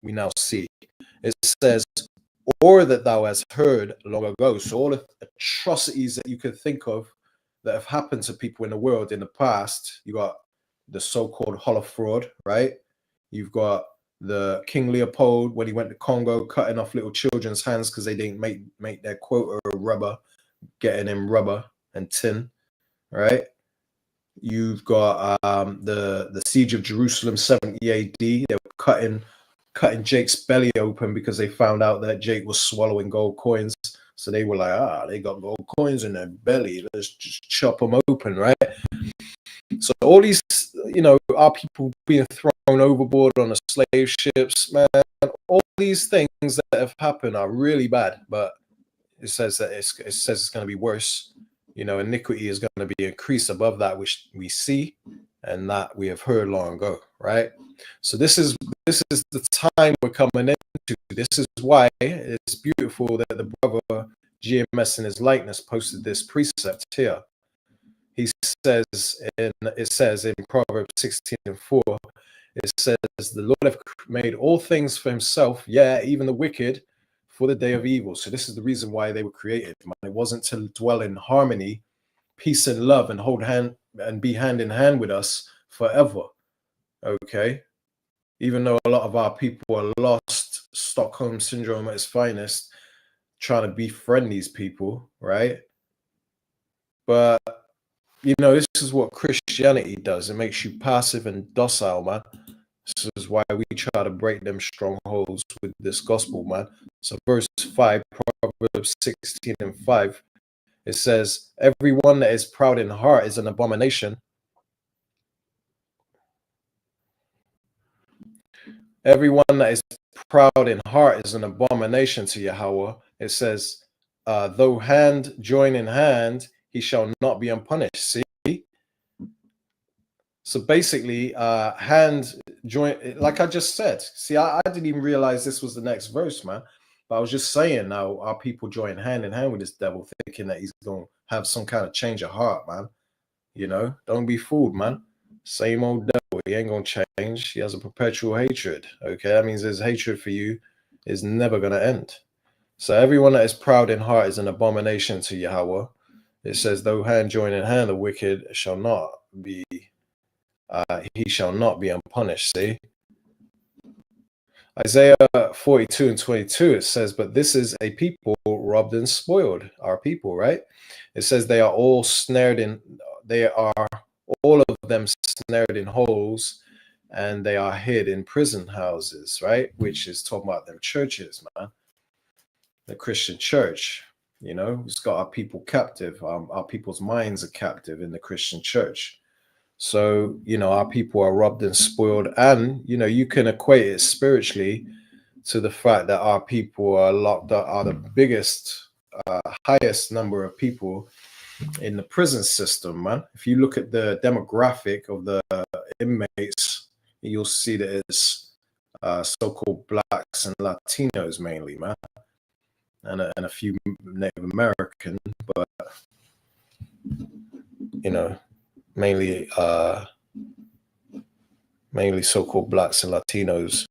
we now see. It says, or that thou hast heard long ago. So all the atrocities that you could think of that have happened to people in the world in the past, you got the so-called Holocaust, right? You've got the King Leopold when he went to Congo, cutting off little children's hands because they didn't make their quota of rubber, getting in rubber and tin, right? You've got the siege of Jerusalem, 70 AD. They were cutting Jake's belly open because they found out that Jake was swallowing gold coins. So they were like, they got gold coins in their belly. Let's just chop them open, right? So all these, our people being thrown overboard on the slave ships, man. All these things that have happened are really bad. But it says that it's going to be worse. Iniquity is going to be increased above that which we see and that we have heard long ago, right? So this is the time we're coming into. This is why it's beautiful that the brother GMS in his likeness posted this precept here. He says in Proverbs 16:4, it says, the Lord hath made all things for himself, even the wicked, for the day of evil. So this is the reason why they were created, man. It wasn't to dwell in harmony, peace and love, and hold hand and be hand in hand with us forever. Okay. Even though a lot of our people are lost, Stockholm syndrome at its finest, trying to befriend these people, right? But this is what Christianity does. It makes you passive and docile, man. This is why we try to break them strongholds with this gospel, man. So verse 5, Proverbs 16:5, it says, everyone that is proud in heart is an abomination. Everyone that is proud in heart is an abomination to Yahweh. It says, though hand join in hand, he shall not be unpunished. See? So basically, hand join, like I just said. See, I didn't even realize this was the next verse, man. But I was just saying now, our people join hand in hand with this devil, thinking that he's going to have some kind of change of heart, man. Don't be fooled, man. Same old devil. He ain't going to change. He has a perpetual hatred. Okay, that means his hatred for you is never going to end. So everyone that is proud in heart is an abomination to Yahweh. It says, though hand join in hand, the wicked shall not be, he shall not be unpunished. See? Isaiah 42:22, it says, but this is a people robbed and spoiled. Our people, right? It says they are all all of them snared in holes, and they are hid in prison houses, right? Which is talking about them churches, man. The Christian church, it's got our people captive. Our people's minds are captive in the Christian church. So, our people are robbed and spoiled. And, you can equate it spiritually to the fact that our people are locked up, are the biggest, highest number of people in the prison system, man. If you look at the demographic of the inmates, you'll see that it's so-called blacks and Latinos mainly, man. And a few Native American, but, mainly so-called blacks and Latinos.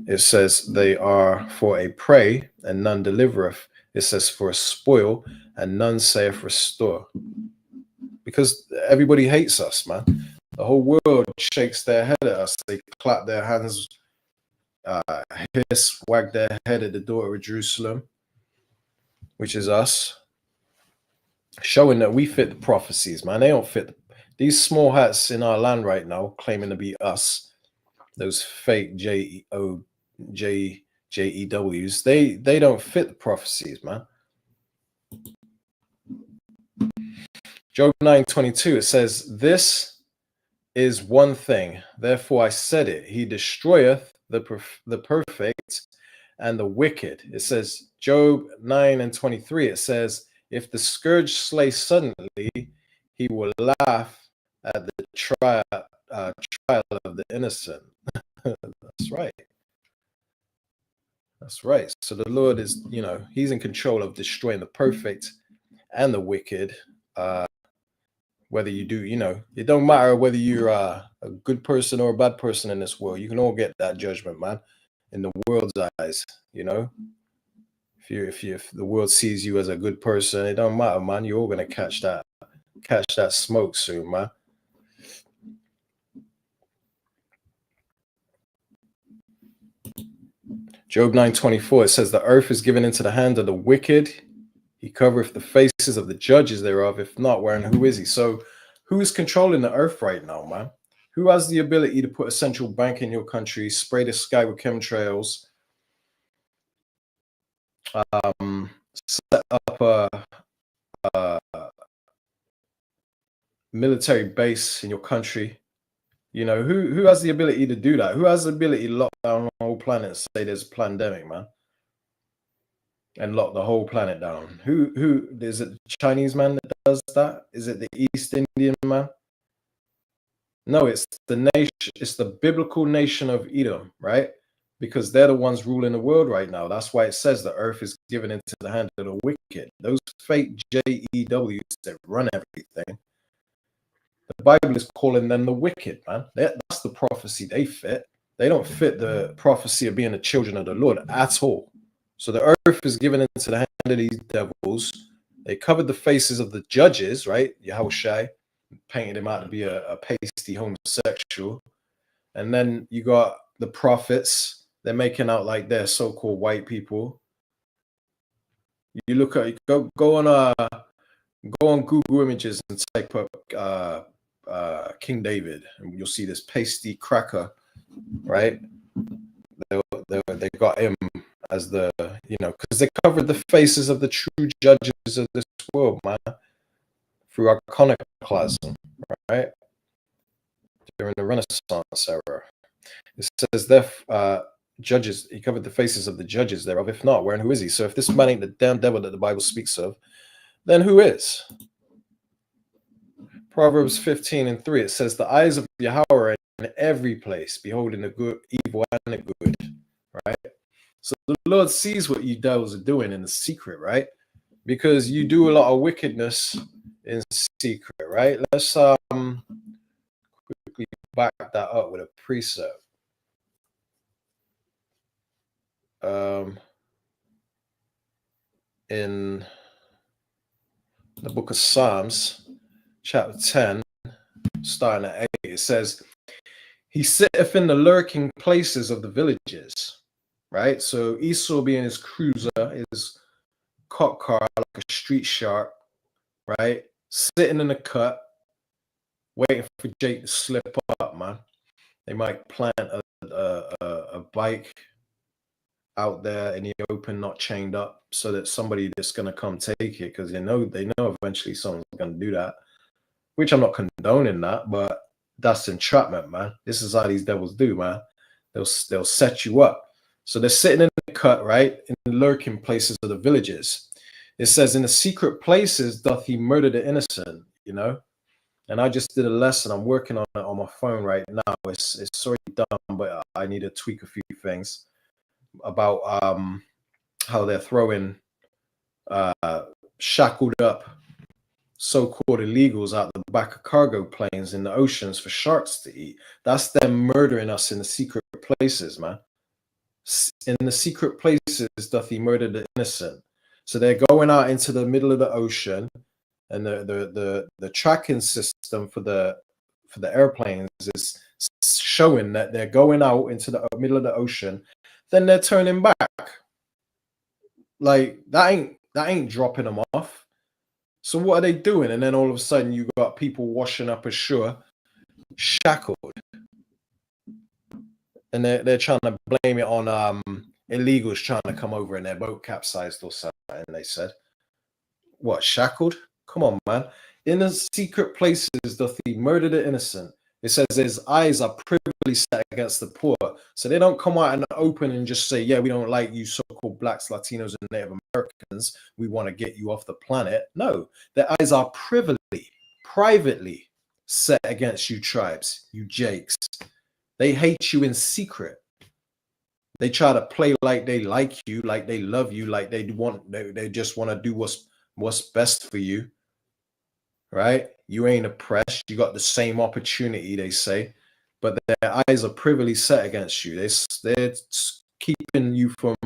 It says they are for a prey and none delivereth. It says for a spoil and none saith restore. Because everybody hates us, man. The whole world shakes their head at us. They clap their hands, hiss, wag their head at the daughter of Jerusalem, which is us. Showing that we fit the prophecies, man. They don't fit these small hats in our land right now, claiming to be us. Those fake JEWs, they don't fit the prophecies, man. Job 9:22, it says, this is one thing. Therefore I said it. He destroyeth the perfect and the wicked. It says, Job 9:23, it says, if the scourge slay suddenly, he will laugh at the trial of the innocent. That's right. That's right. So the Lord is, he's in control of destroying the perfect and the wicked. Whether you do, it don't matter whether you're a good person or a bad person in this world. You can all get that judgment, man, in the world's eyes. If the world sees you as a good person, it don't matter, man. You're all gonna catch that smoke soon, man. Job 9:24, it says, the earth is given into the hand of the wicked. He covereth the faces of the judges thereof. If not, wherein who is he? So who is controlling the earth right now, man? Who has the ability to put a central bank in your country, spray the sky with chemtrails, set up a military base in your country? Who has the ability to do that? Who has the ability to lock down the whole planet and say there's a pandemic, man? And lock the whole planet down. Who is it? The Chinese man that does that? Is it the East Indian man? No, it's the nation. It's the biblical nation of Edom, right? Because they're the ones ruling the world right now. That's why it says the earth is given into the hand of the wicked. Those fake JEWs that run everything. The Bible is calling them the wicked, man. That's the prophecy they fit. They don't fit the prophecy of being the children of the Lord at all. So the earth is given into the hand of these devils. They covered the faces of the judges, right? Yahushai painted him out to be a pasty homosexual. And then you got the prophets. They're making out like they're so-called white people. You look at go on Google Images and type up King David, and you'll see this pasty cracker, right? They got him as the, because they covered the faces of the true judges of this world, man, through iconoclasm, right? During the Renaissance era. It says, judges, he covered the faces of the judges thereof. If not, where and who is he? So if this man ain't the damn devil that the Bible speaks of, then who is? Proverbs 15:3, it says, the eyes of Yahweh are in every place, beholding the good, evil, and the good, right? So the Lord sees what you devils are doing in the secret, right? Because you do a lot of wickedness in secret, right? Let's quickly back that up with a precept. In the book of Psalms, chapter 10, starting at 8, it says, he sitteth in the lurking places of the villages, right? So Esau being his cruiser, his cop car, like a street shark, right? Sitting in the cut, waiting for Jake to slip up, man. They might plant a bike out there in the open, not chained up, so that somebody that's going to come take it, because they know eventually someone's going to do that, which I'm not condoning that, but that's entrapment, man. This is how these devils do, man. They'll set you up. So they're sitting in the cut, right, in the lurking places of the villages. It says, in the secret places doth he murder the innocent, And I just did a lesson. I'm working on it on my phone right now. It's already done, but I need to tweak a few things about how they're throwing shackled up so-called illegals out the back of cargo planes in the oceans for sharks to eat. That's them murdering us in the secret places, man. In the secret places doth he murder the innocent. So they're going out into the middle of the ocean, and the tracking system for the airplanes is showing that they're going out into the middle of the ocean. Then they're turning back. Like that ain't dropping them off. So what are they doing? And then all of a sudden you got people washing up ashore, shackled, and they're trying to blame it on illegals trying to come over and their boat capsized or something. And they said, what, shackled? Come on, man. In the secret places doth he murder the innocent, It says his eyes are privily set against the poor. So they don't come out in the open and just say, yeah, we don't like you so-called blacks, Latinos, and Native Americans. We want to get you off the planet. No, their eyes are privately set against you tribes, you Jakes. They hate you in secret. They try to play like they like you, like they love you, like they just want to do what's best for you. Right? You ain't oppressed. You got the same opportunity, they say, but their eyes are privily set against you. They're keeping you from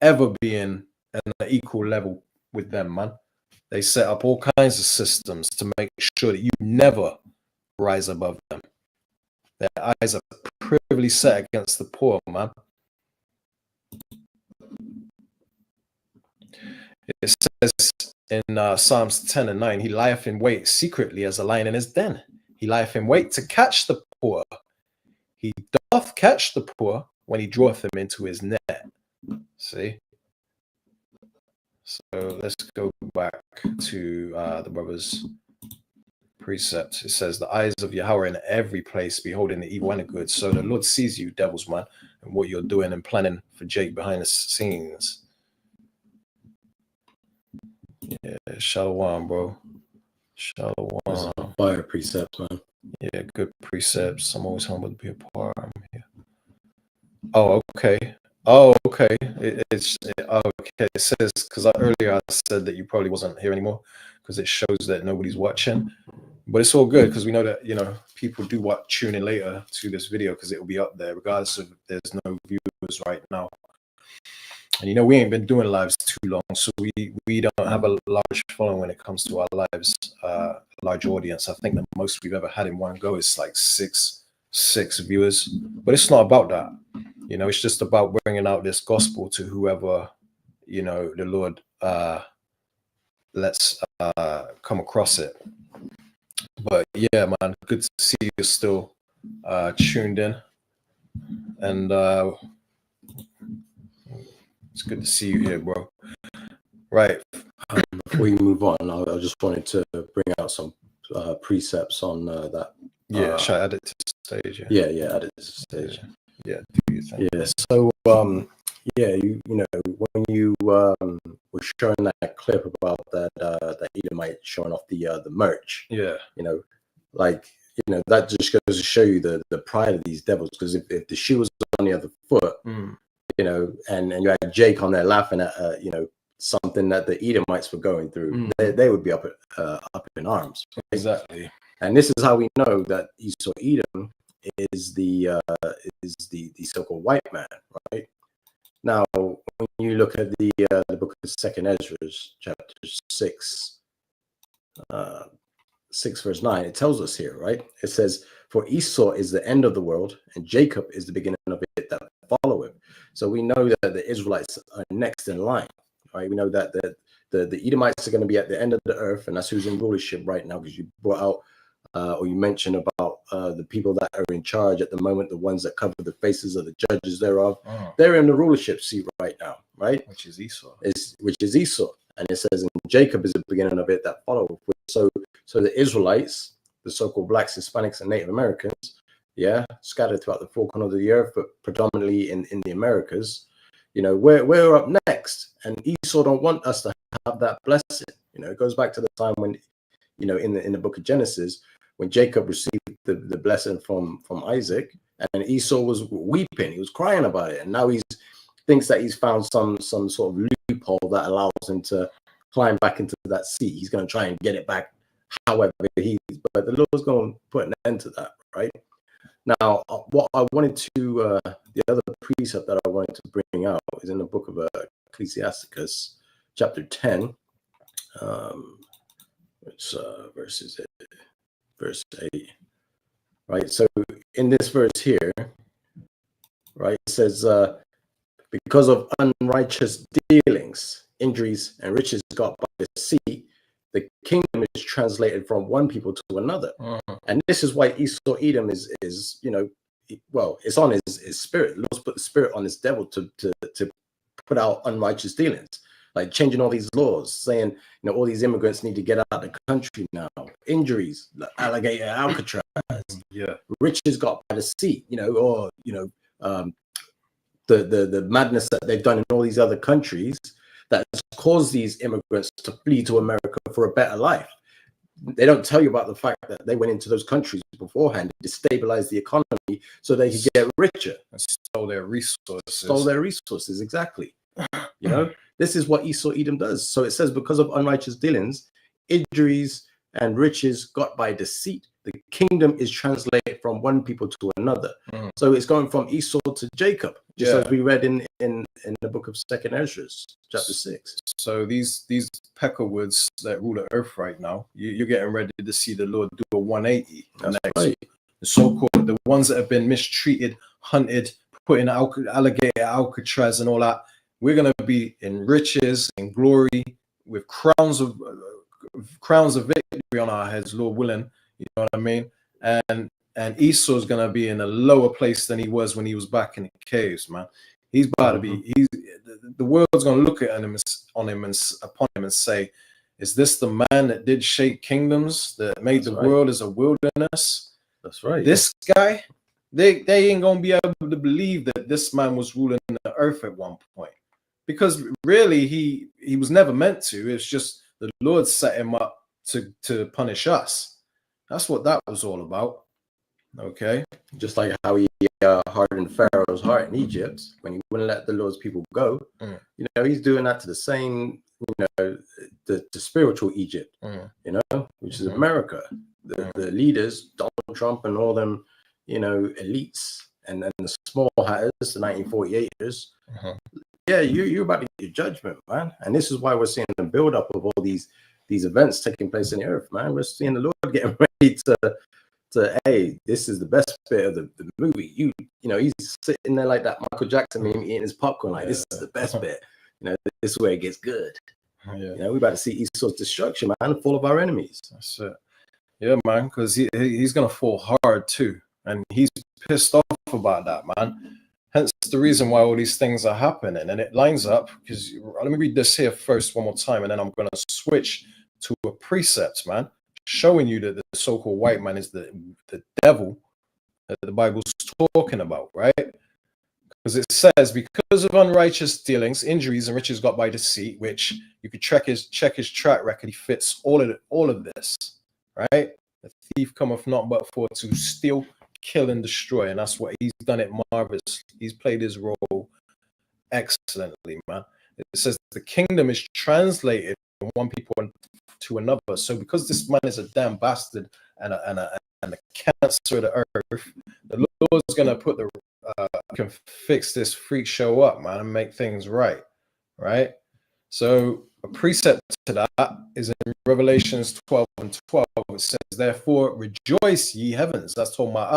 ever being at an equal level with them, man. They set up all kinds of systems to make sure that you never rise above them. Their eyes are privily set against the poor, man. It says in Psalms 10 and 9, he lieth in wait secretly as a lion in his den. He lieth in wait to catch the poor. He doth catch the poor when he draweth them into his net. See? So let's go back to the brother's precepts. It says, the eyes of Yahweh are in every place, beholding the evil and the good. So the Lord sees you, devils, man, and what you're doing and planning for Jake behind the scenes. Yeah, Shalom, bro. Shalom. Fire precepts, man. Yeah, good precepts. I'm always humble to be a part. I'm here. Oh, okay. Okay. Okay. It says, because earlier I said that you probably wasn't here anymore because it shows that nobody's watching. But it's all good because we know that, you know, people do tune in later to this video because it will be up there regardless of there's no viewers right now. And, you know, we ain't been doing lives too long, so we don't have a large following when it comes to our lives, large audience. I think the most we've ever had in one go is like six viewers. But it's not about that. You know, it's just about bringing out this gospel to whoever, you know, the Lord lets come across it. But yeah, man, good to see you still tuned in. And it's good to see you here, bro. Right. Before we move on, I just wanted to bring out some precepts on that. Yeah, should I add it to the stage? Yeah, add it to the stage. Yeah, do you think? Yeah, so you know, when you were showing that clip about that Edomite showing off the merch, Yeah, you know, like, you know, that just goes to show you the pride of these devils. Because if the shoe was on the other foot, you know, and you had Jake on there laughing at you know, something that the Edomites were going through, they would be up in arms. Right? exactly. And this is how we know that Esau Edom is the so-called white man, right? Now, when you look at the book of 2nd Ezra, chapter 6, 6 verse 9, it tells us here, right? It says, "For Esau is the end of the world, and Jacob is the beginning of it that followeth." So we know that the Israelites are next in line, right? We know that the Edomites are going to be at the end of the earth, and that's who's in rulership right now, because you brought out or you mentioned about the people that are in charge at the moment, the ones that cover the faces of the judges thereof. They're in the rulership seat right now, right? Which is Esau. Which is Esau. And it says, and Jacob is the beginning of it that follow. So the Israelites, the so-called blacks, Hispanics, and Native Americans, yeah, scattered throughout the four corners of the earth, but predominantly in the Americas, you know, we're up next. And Esau don't want us to have that blessing. You know, it goes back to the time when, you know, in the book of Genesis, when Jacob received the blessing from Isaac, and Esau was weeping, he was crying about it, and now he thinks that he's found some sort of loophole that allows him to climb back into that seat. He's going to try and get it back, however but the Lord's going to put an end to that, right? Now, what I wanted to, the other precept that I wanted to bring out is in the book of Ecclesiasticus, chapter 10, which verse is it? Verse 8, right? So in this verse here, right, it says, because of unrighteous dealings, injuries, and riches got by the sea, the kingdom is translated from one people to another. And this is why Esau Edom is, you know, well, it's on his spirit. Lord's put the spirit on his devil to put out unrighteous dealings, like changing all these laws, saying, you know, all these immigrants need to get out of the country now. Injuries, alligator, Alcatraz, Yeah. Riches got by the seat, or the madness that they've done in all these other countries that has caused these immigrants to flee to America for a better life. They don't tell you about the fact that they went into those countries beforehand, destabilized the economy so they could get richer. And stole their resources. Stole their resources, exactly. This is what Esau Edom does. So it says, because of unrighteous dealings, injuries and riches got by deceit, the kingdom is translated from one people to another. So it's going from Esau to Jacob, just as we read in the book of Second Ezra, chapter 6. So these peckerwoods that rule the earth right now, you're getting ready to see the Lord do a 180. That's next. right. The so-called, the ones that have been mistreated, hunted, put in alligator Alcatraz and all that, we're going to be in riches and glory with crowns of victory on our heads, Lord willing. You know what I mean? And Esau's going to be in a lower place than he was when he was back in the caves, man. He's about to be. The world's going to look at him upon him and say, "Is this the man that did shake kingdoms, that made the world as a wilderness?" That's right. This guy, they ain't going to be able to believe that this man was ruling the earth at one point, because really he was never meant to. It's just the Lord set him up to punish us. That's what that was all about. Okay. Just like how he hardened Pharaoh's heart in Egypt when he wouldn't let the Lord's people go. He's doing that to the same, the spiritual Egypt, which is America. The leaders, Donald Trump and all them, elites and the small hatters, the 1948ers. Yeah, you're about to get your judgment, man. And this is why we're seeing the build-up of all these events taking place in the earth, man. We're seeing the Lord getting ready to hey, this is the best bit of the movie. He's sitting there like that Michael Jackson meme, eating his popcorn, like this is the best bit. This is where it gets good. We're about to see Esau's destruction, man, the fall of our enemies. That's it. Yeah, man, because he's gonna fall hard too, and he's pissed off about that, man. Hence the reason why all these things are happening, and it lines up. Because let me read this here first one more time, and then I'm gonna switch to a precept, man, showing you that the so-called white man is the devil that the Bible's talking about, right? Because it says, because of unrighteous dealings, injuries, and riches got by deceit, which you could check his track record, he fits all of this, right? The thief cometh not but for to steal, kill, and destroy, and that's what he's done it marvelous. He's played his role excellently, man. It says the kingdom is translated from one people to another. So because this man is a damn bastard and a cancer of the earth, the Lord's gonna put can fix this freak show up, man, and make things right. So a precept to that is in Revelations 12:12. It says, therefore rejoice ye heavens. That's talking about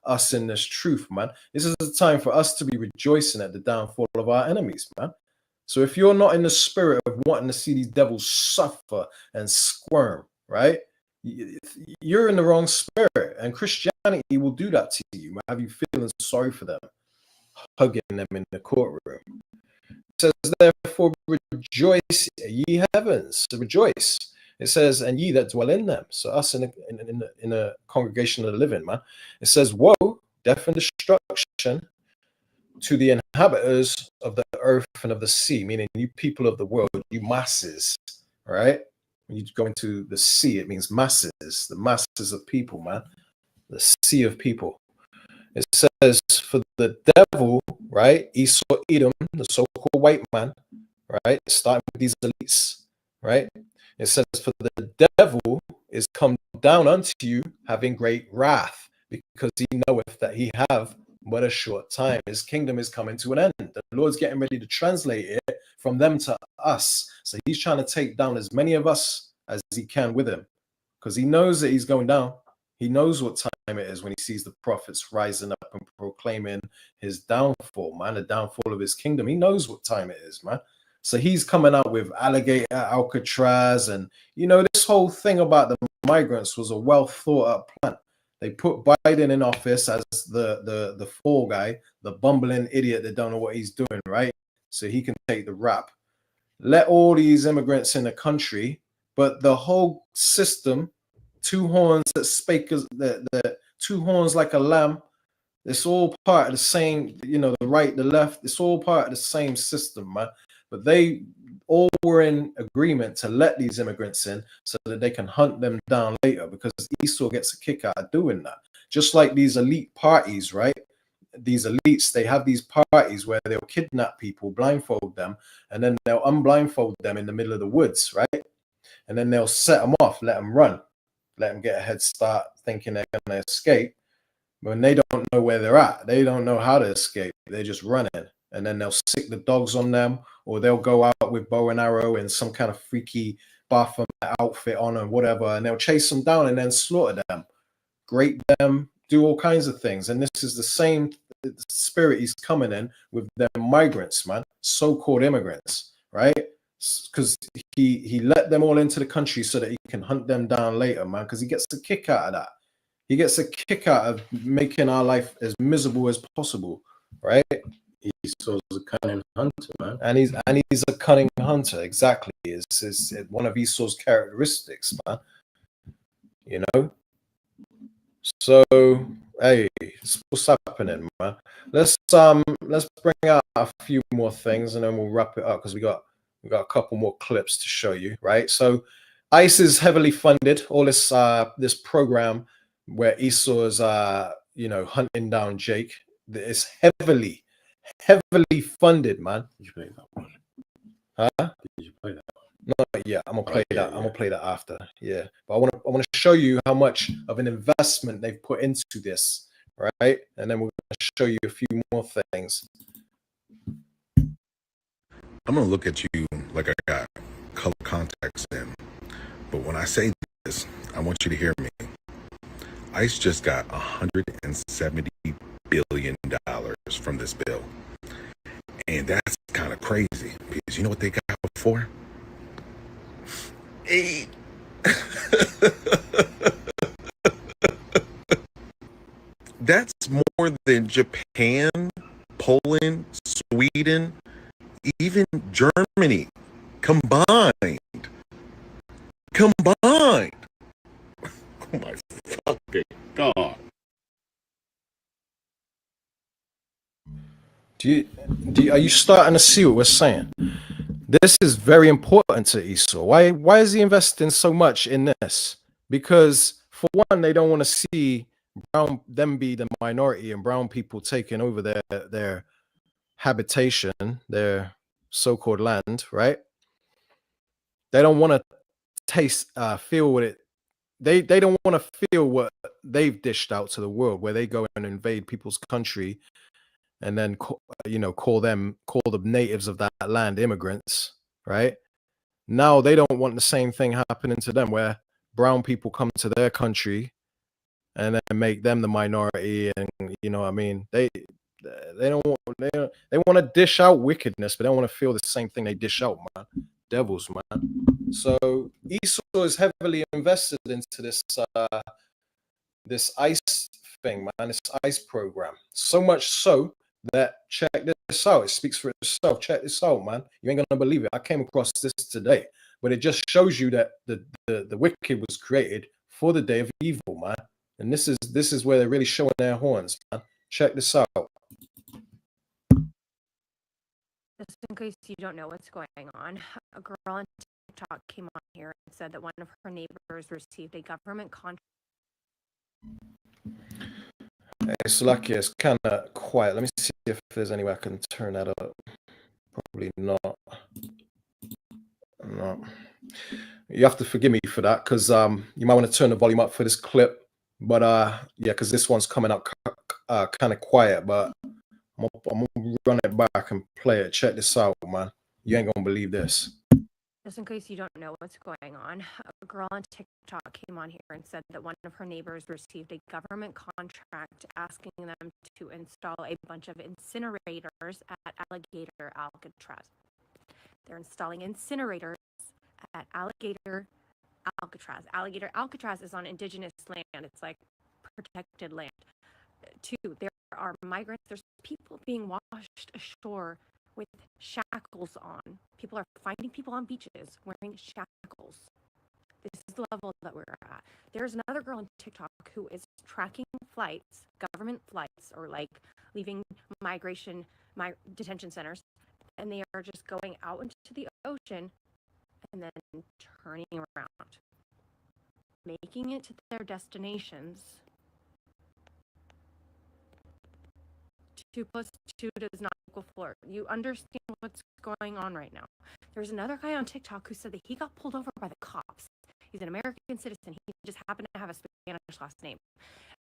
us in this truth, man. This is the time for us to be rejoicing at the downfall of our enemies, man. So if you're not in the spirit of wanting to see these devils suffer and squirm, right, you're in the wrong spirit. And Christianity will do that to you, man. Have you feeling sorry for them, hugging them in the courtroom. It says, therefore rejoice, ye heavens, to rejoice. It says, and ye that dwell in them. So us in a congregation of the living, man. It says, woe, death, and destruction to the inhabitants of the earth and of the sea, meaning you people of the world, you masses, right? When you go into the sea, it means masses, the masses of people, man, the sea of people. It says, for the devil, right, Esau Edom, the so-called white man, right, starting with these elites, right? It says, for the devil is come down unto you, having great wrath, because he knoweth that he have but a short time. His kingdom is coming to an end. The Lord's getting ready to translate it from them to us. So he's trying to take down as many of us as he can with him, because he knows that he's going down. He knows what time it is when he sees the prophets rising up and proclaiming his downfall, man, the downfall of his kingdom. He knows what time it is, man. So he's coming out with alligator Alcatraz, and this whole thing about the migrants was a well thought out plan. They put Biden in office as the fall guy, the bumbling idiot that don't know what he's doing, right? So he can take the rap. Let all these immigrants in the country, but the whole system two horns that spake as the two horns like a lamb. It's all part of the same, the right, the left. It's all part of the same system, man. But they all were in agreement to let these immigrants in so that they can hunt them down later, because Esau gets a kick out of doing that. Just like these elite parties, right? These elites, they have these parties where they'll kidnap people, blindfold them, and then they'll unblindfold them in the middle of the woods, right? And then they'll set them off, let them run, let them get a head start thinking they're going to escape. When they don't know where they're at, they don't know how to escape. They're just running. And then they'll sick the dogs on them, or they'll go out with bow and arrow and some kind of freaky Baphomet outfit on or whatever, and they'll chase them down and then slaughter them, grate them, do all kinds of things. And this is the same spirit he's coming in with them migrants, man, so-called immigrants, right? Because he let them all into the country so that he can hunt them down later, man, because he gets a kick out of that. He gets a kick out of making our life as miserable as possible, right? Esau's a cunning hunter, man. And he's a cunning hunter, exactly. It's one of Esau's characteristics, man. You know? So, hey, what's happening, man? Let's bring out a few more things and then we'll wrap it up, because we got a couple more clips to show you, right? So ICE is heavily funded, all this this program where Esau is hunting down Jake. It's heavily funded, man. Did you play that one? Huh? Did you play that one? Not yet. I'm gonna play Okay, that. yeah. I'm gonna play that after. Yeah, but I want to show you how much of an investment they've put into this, right? And then we're gonna show you a few more things. I'm gonna look at you like I got color contacts in, but when I say this, I want you to hear me. ICE just got $170 billion from this bill, and that's kind of crazy, because you know what they got before? 8. That's more than Japan, Poland, Sweden, even Germany combined. Oh my fucking God. Are you starting to see what we're saying? This is very important to Esau. Why is he investing so much in this? Because for one, they don't want to see them be the minority and brown people taking over their habitation, their so-called land, right? They don't want to feel what it. They don't want to feel what they've dished out to the world, where they go and invade people's country, and then call the natives of that land immigrants, right? Now they don't want the same thing happening to them, where brown people come to their country and then make them the minority, and you know what I mean? They want to dish out wickedness, but they don't want to feel the same thing they dish out, man. Devils, man. So Esau is heavily invested into this ICE thing, man, this ICE program. So much so that, check this out, it speaks for itself. Check this out, man. You ain't gonna believe it. I came across this today, but it just shows you that the wicked was created for the day of evil, man. And this is where they're really showing their horns, man. Check this out. Just in case you don't know what's going on, a girl on TikTok came on here and said that one of her neighbors received a government contract. It's lucky it's kind of quiet. Let me see if there's any way I can turn that up. Probably not. No. You have to forgive me for that, because you might want to turn the volume up for this clip. But yeah, because this one's coming out kind of quiet. But I'm gonna run it back and play it. Check this out, man. You ain't gonna believe this. Just in case you don't know what's going on, a girl on TikTok came on here and said that one of her neighbors received a government contract asking them to install a bunch of incinerators at Alligator Alcatraz. They're installing incinerators at Alligator Alcatraz. Alligator Alcatraz is on indigenous land. It's like protected land. Two, there are migrants. There's people being washed ashore with shackles on. People are finding people on beaches wearing shackles. This is the level that we're at. There's another girl on TikTok who is tracking flights, government flights, or like leaving detention centers, and they are just going out into the ocean and then turning around, making it to their destinations. 2 + 2 does not equal 4. You understand what's going on right now. There's another guy on TikTok who said that he got pulled over by the cops. He's an American citizen. He just happened to have a Spanish last name.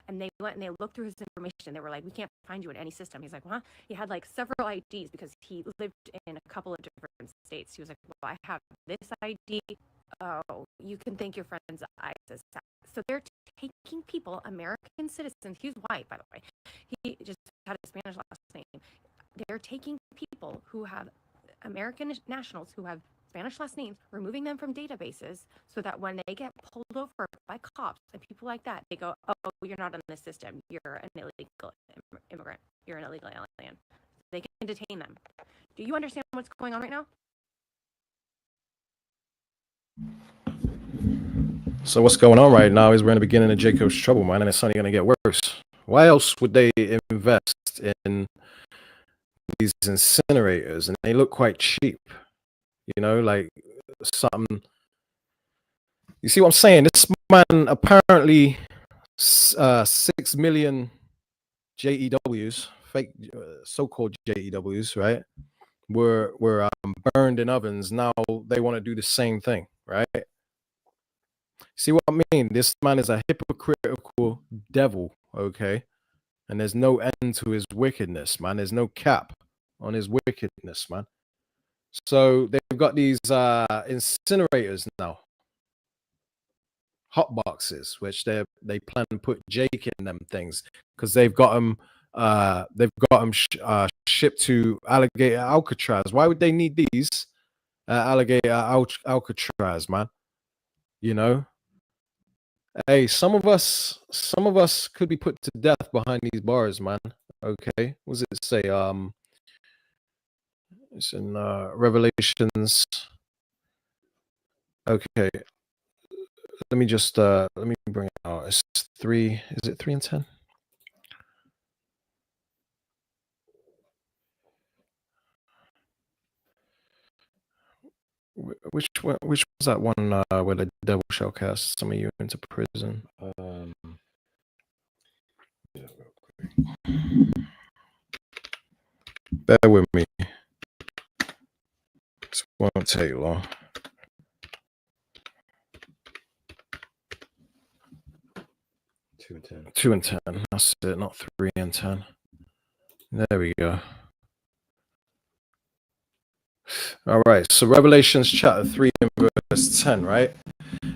And they went and they looked through his information. They were like, we can't find you in any system. He's like, huh? He had like several IDs because he lived in a couple of different states. He was like, well, I have this ID. Oh, you can thank your friends ISIS. So they're taking people, American citizens. He's white, by the way. He just had a Spanish last name. They're taking people who have American nationals who have Spanish last names, removing them from databases so that when they get pulled over by cops and people like that, they go, oh, you're not in the system. You're an illegal immigrant. You're an illegal alien. They can detain them. Do you understand what's going on right now? So what's going on right now is we're in the beginning of Jacob's trouble, man, and it's only going to get worse. Why else would they invest in these incinerators? And they look quite cheap, you know, like something. You see what I'm saying? This man apparently 6 million JEWs, fake so-called JEWs, right? Were burned in ovens. Now they want to do the same thing, right? See what I mean? This man is a hypocritical devil, okay? And there's no end to his wickedness, man. There's no cap on his wickedness, man. So they've got these incinerators now, hot boxes, which they plan to put Jake in them things because they've got them shipped to Alligator Alcatraz. Why would they need these Alligator Alcatraz, man? You know. Hey, some of us could be put to death behind these bars, man. Okay, what does it say? It's in Revelations. Okay, let me bring it out. It's 3. Is it 3 and 10? Which was that one where the devil shall cast some of you into prison? Yeah, real quick. Bear with me. This won't take long. Two and 10. 2 and 10. That's it, not 3 and 10. There we go. All right, so Revelations chapter 3 and verse 10, right?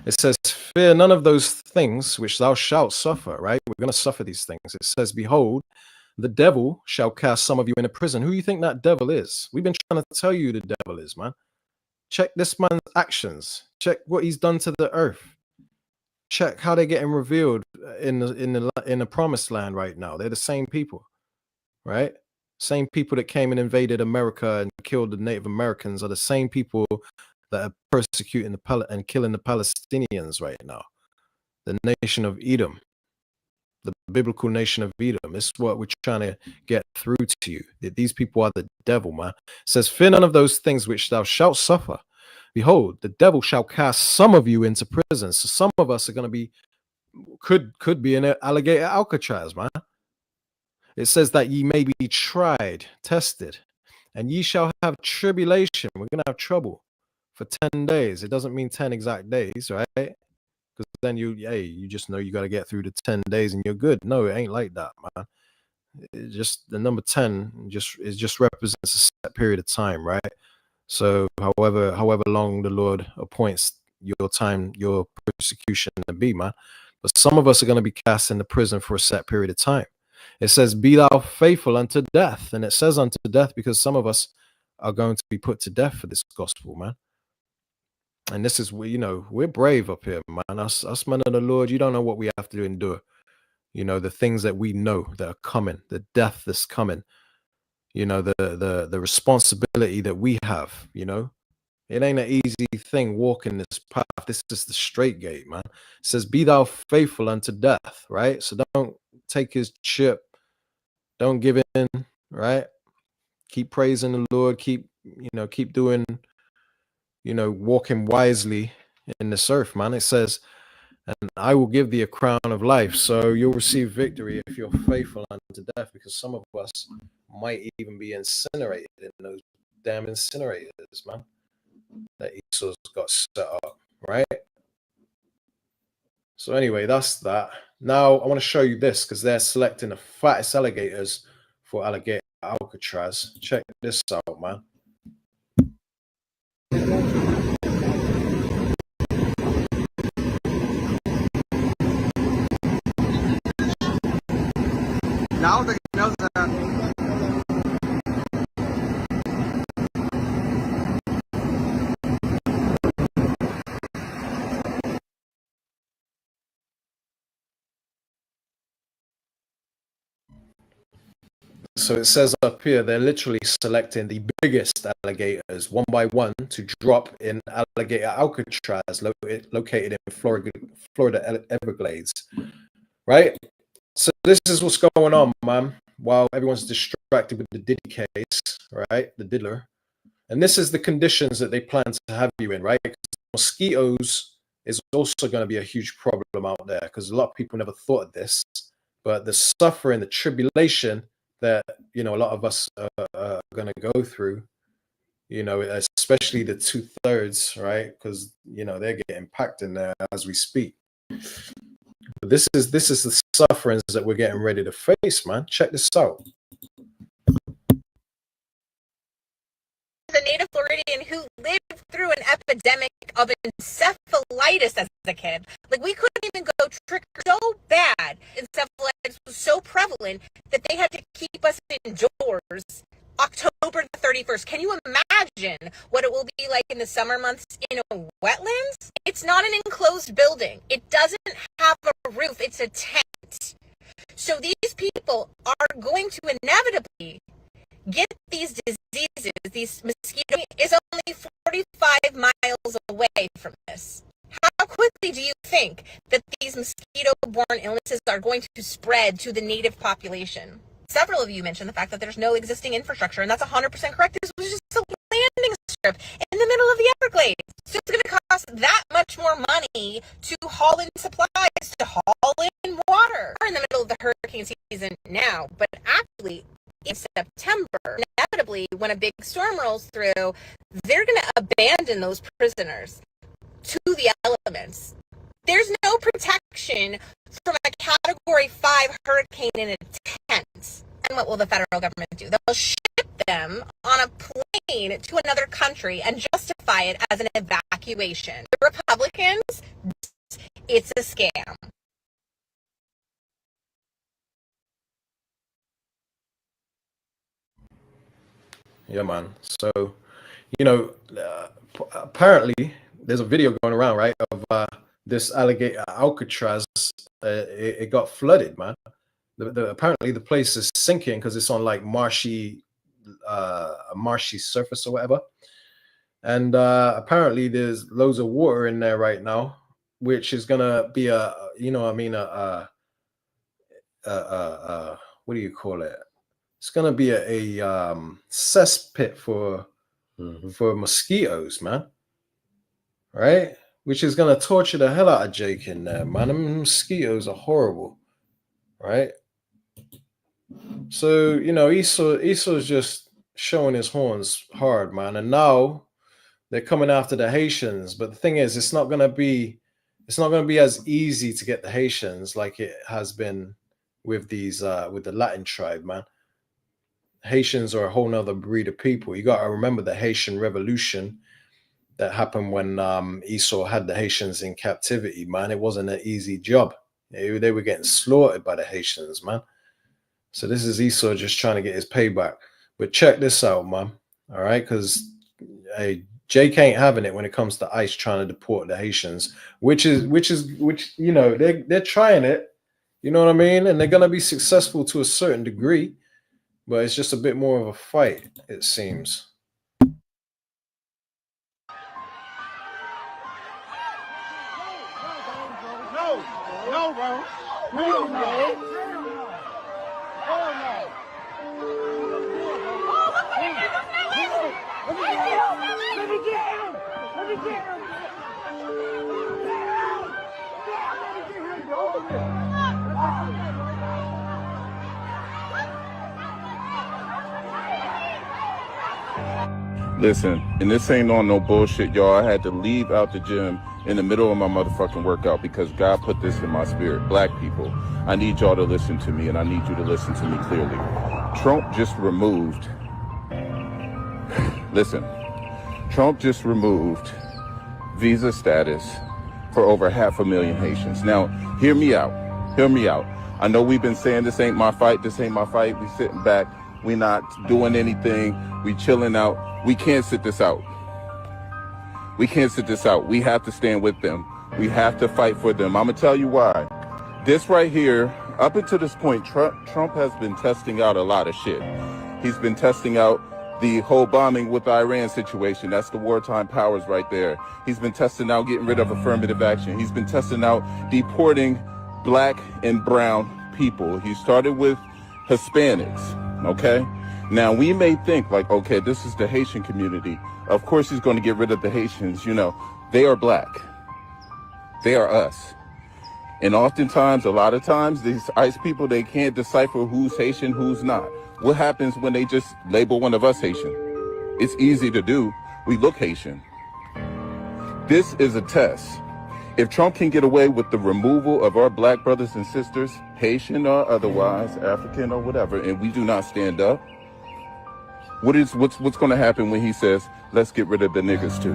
It says, fear none of those things which thou shalt suffer, right? We're going to suffer these things. It says, behold, the devil shall cast some of you into prison. Who do you think that devil is? We've been trying to tell you who the devil is, man. Check this man's actions. Check what he's done to the earth. Check how they're getting revealed in the promised land right now. They're the same people, right? Same people that came and invaded America and killed the Native Americans are the same people that are persecuting and killing the Palestinians right now. The nation of Edom, the biblical nation of Edom. This is what we're trying to get through to you. That these people are the devil, man. It says, fear none of those things which thou shalt suffer. Behold, the devil shall cast some of you into prison. So some of us are going to be, could be in an Alligator Alcatraz, man. It says that ye may be tried, tested, and ye shall have tribulation. We're going to have trouble for 10 days. It doesn't mean 10 exact days, right? Because then you just know you got to get through the 10 days and you're good. No, it ain't like that, man. It just the number 10 just represents a set period of time, right? So however long the Lord appoints your time, your persecution to be, man. But some of us are going to be cast into prison for a set period of time. It says, be thou faithful unto death. And it says unto death because some of us are going to be put to death for this gospel, man. And this is, we're brave up here, man. Us men of the Lord, you don't know what we have to endure. The things that we know that are coming, the death that's coming, the responsibility that we have, It ain't an easy thing walking this path. This is the straight gate, man. It says, be thou faithful unto death, right? So don't take his chip. Don't give in, right? Keep praising the Lord. Keep doing, walking wisely in this earth, man. It says, and I will give thee a crown of life. So you'll receive victory if you're faithful unto death, because some of us might even be incinerated in those damn incinerators, man, that Esau's got set up, right? So anyway, that's that. Now I want to show you this, because they're selecting the fattest alligators for alligator Alcatraz. Check this out, man. Now they know that. So it says up here, they're literally selecting the biggest alligators one by one to drop in alligator Alcatraz, located in Florida Everglades, right? So this is what's going on, man, while everyone's distracted with the Diddy case, right? The diddler. And this is the conditions that they plan to have you in, right? Because mosquitoes is also going to be a huge problem out there, because a lot of people never thought of this, but the suffering, the tribulation that, a lot of us are going to go through, especially the 2/3, right? Because, they're getting packed in there as we speak. But this is the sufferings that we're getting ready to face, man. Check this out. A native Floridian who lived through an epidemic of encephalitis as a kid. Like, we couldn't even go trick so bad. Encephalitis was so prevalent that they had to keep us indoors October the 31st. Can you imagine what it will be like in the summer months in a wetlands? It's not an enclosed building. It doesn't have a roof. It's a tent. So these people are going to inevitably get these diseases. These mosquitoes is only 45 miles away from this. How quickly do you think that these mosquito-borne illnesses are going to spread to the native population? Several of you mentioned the fact that there's no existing infrastructure, and that's 100% correct. This was just a landing strip in the middle of the Everglades. So it's going to cost that much more money to haul in supplies, to haul in water. We're in the middle of the hurricane season now, but actually in September, inevitably, when a big storm rolls through, they're going to abandon those prisoners to the elements. There's no protection from a Category 5 hurricane in a tent. And what will the federal government do? They'll ship them on a plane to another country and justify it as an evacuation. The Republicans, it's a scam. Yeah, man. So, apparently there's a video going around, right, of this alligator Alcatraz. It got flooded, man. Apparently the place is sinking because it's on like a marshy surface or whatever. And apparently there's loads of water in there right now, which is gonna be what do you call it? It's gonna be a cesspit for mosquitoes, man. Right? Which is gonna torture the hell out of Jake in there, man. Them mosquitoes are horrible, right? So Esau's just showing his horns hard, man. And now they're coming after the Haitians. But the thing is, it's not gonna be as easy to get the Haitians like it has been with these with the Latin tribe, man. Haitians are a whole nother breed of people. You got to remember the Haitian Revolution that happened when Esau had the Haitians in captivity, man. It wasn't an easy job. They were getting slaughtered by the Haitians, man. So this is Esau just trying to get his payback. But check this out, man. All right, because Jake ain't having it when it comes to ICE trying to deport the Haitians, which they're trying it. You know what I mean? And they're gonna be successful to a certain degree. But it's just a bit more of a fight, it seems. Listen, and this ain't on no bullshit, y'all. I had to leave out the gym in the middle of my motherfucking workout because God put this in my spirit. Black people, I need y'all to listen to me, and I need you to listen to me clearly. Trump just removed visa status for over 500,000 Haitians. Now, hear me out. I know we've been saying this ain't my fight. We sitting back. We not doing anything. We chilling out. We can't sit this out. We have to stand with them. We have to fight for them. I'm going to tell you why. This right here, up until this point, Trump has been testing out a lot of shit. He's been testing out the whole bombing with the Iran situation. That's the wartime powers right there. He's been testing out getting rid of affirmative action. He's been testing out deporting black and brown people. He started with Hispanics, okay? Now, we may think like, okay, this is the Haitian community. Of course he's going to get rid of the Haitians. You know, they are black. They are us. And oftentimes, a lot of times, these ICE people, they can't decipher who's Haitian, who's not. What happens when they just label one of us Haitian? It's easy to do. We look Haitian. This is a test. If Trump can get away with the removal of our black brothers and sisters, Haitian or otherwise, African or whatever, and we do not stand up, what's going to happen when he says, let's get rid of the niggas too?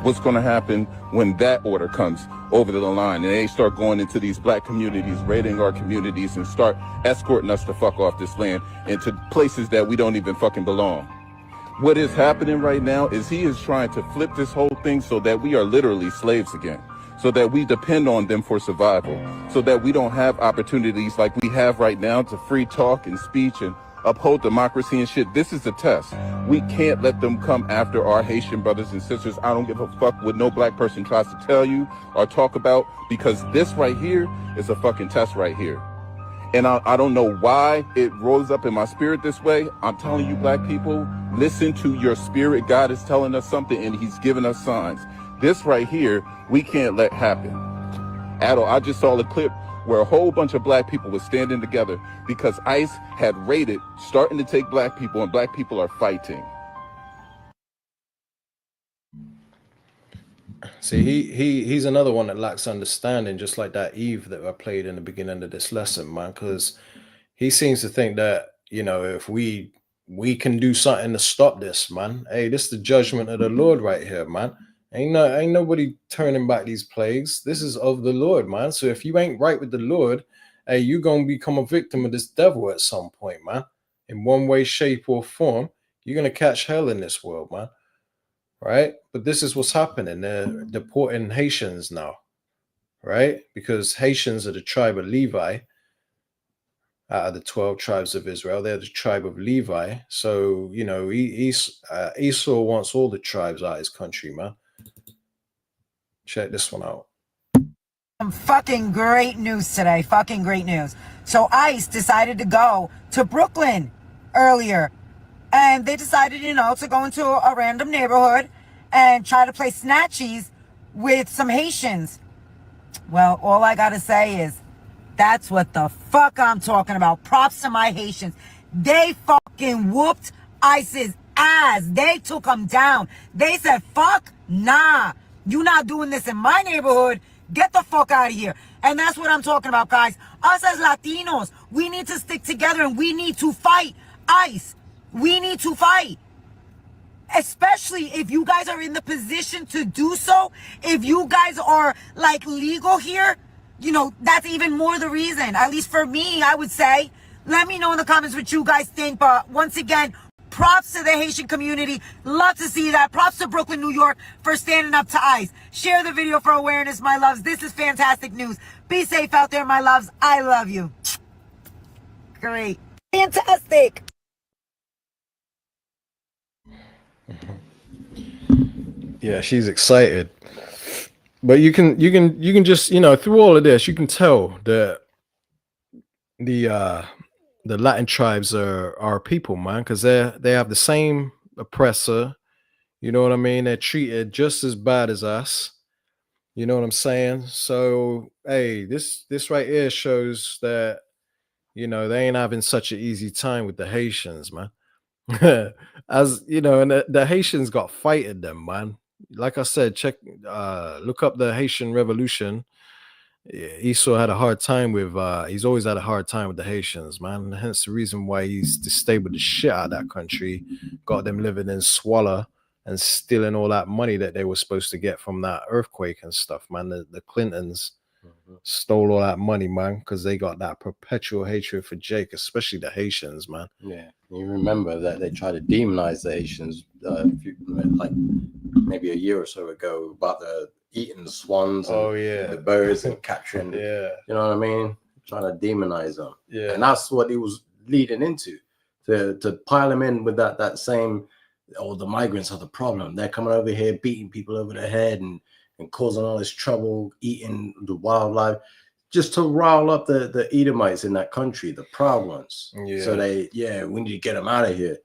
What's going to happen when that order comes over the line and they start going into these black communities, raiding our communities, and start escorting us to fuck off this land into places that we don't even fucking belong? What is happening right now is he is trying to flip this whole thing so that we are literally slaves again, so that we depend on them for survival, so that we don't have opportunities like we have right now to free talk and speech and uphold democracy and shit. This is a test. We can't let them come after our Haitian brothers and sisters. I don't give a fuck what no black person tries to tell you or talk about, because this right here is a fucking test right here. And I don't know why it rose up in my spirit this way. I'm telling you, black people, listen to your spirit. God is telling us something and he's giving us signs. This right here, we can't let happen at all. I just saw a clip where a whole bunch of black people were standing together because ICE had raided, starting to take black people, and black people are fighting. See, he's another one that lacks understanding, just like that Eve that I played in the beginning of this lesson, man, because he seems to think that, you know, if we can do something to stop this, man. Hey, this is the judgment of the Lord right here, man. Ain't nobody turning back these plagues. This is of the Lord, man. So if you ain't right with the Lord, hey, you gonna become a victim of this devil at some point, man. In one way, shape, or form, you're gonna catch hell in this world, man. Right? But this is what's happening. They're deporting Haitians now, right? Because Haitians are the tribe of Levi. Out of the 12 tribes of Israel, they're the tribe of Levi. So, you know, Esau wants all the tribes out of his country, man. Check this one out. Some fucking great news today. Fucking great news. So ICE decided to go to Brooklyn earlier. And they decided, you know, to go into a random neighborhood and try to play snatchies with some Haitians. Well, all I gotta say is, that's what the fuck I'm talking about. Props to my Haitians. They fucking whooped ICE's ass. They took them down. They said, fuck, nah. You not doing this in my neighborhood. Get the fuck out of here. And that's what I'm talking about, guys. Us as Latinos, we need to stick together and we need to fight ICE. We need to fight. Especially if you guys are in the position to do so. If you guys are like legal here, you know, that's even more the reason. At least for me, I would say. Let me know in the comments what you guys think. But once again, props to the Haitian community. Love to see that. Props to Brooklyn, New York for standing up to ICE. Share the video for awareness, my loves. This is fantastic news. Be safe out there, my loves. I love you. Great. Fantastic. Yeah, she's excited. But you can just, you know, through all of this, you can tell that the Latin tribes are our people, man, because they have the same oppressor. You know what I mean? They're treated just as bad as us. You know what I'm saying? So, hey, this right here shows that, you know, they ain't having such an easy time with the Haitians, man. As you know, and the Haitians got fighting them, man. Like I said, look up the Haitian Revolution. Esau had a hard time with he's always had a hard time with the Haitians, man. Hence the reason why he's destabilized the shit out of that country, got them living in squalor and stealing all that money that they were supposed to get from that earthquake and stuff, man. The Clintons stole all that money, man, because they got that perpetual hatred for Jake, especially the Haitians, man. Yeah, you remember that they tried to demonize the Haitians, like maybe a year or so ago, about the eating the swans and the birds and capturing. Yeah, you know what I mean? Trying to demonize them. Yeah, and that's what it was leading into, to pile them in with that same. Oh, the migrants are the problem. They're coming over here, beating people over the head and causing all this trouble, eating the wildlife, just to rile up the Edomites in that country, the proud ones. Yeah. So we need to get them out of here.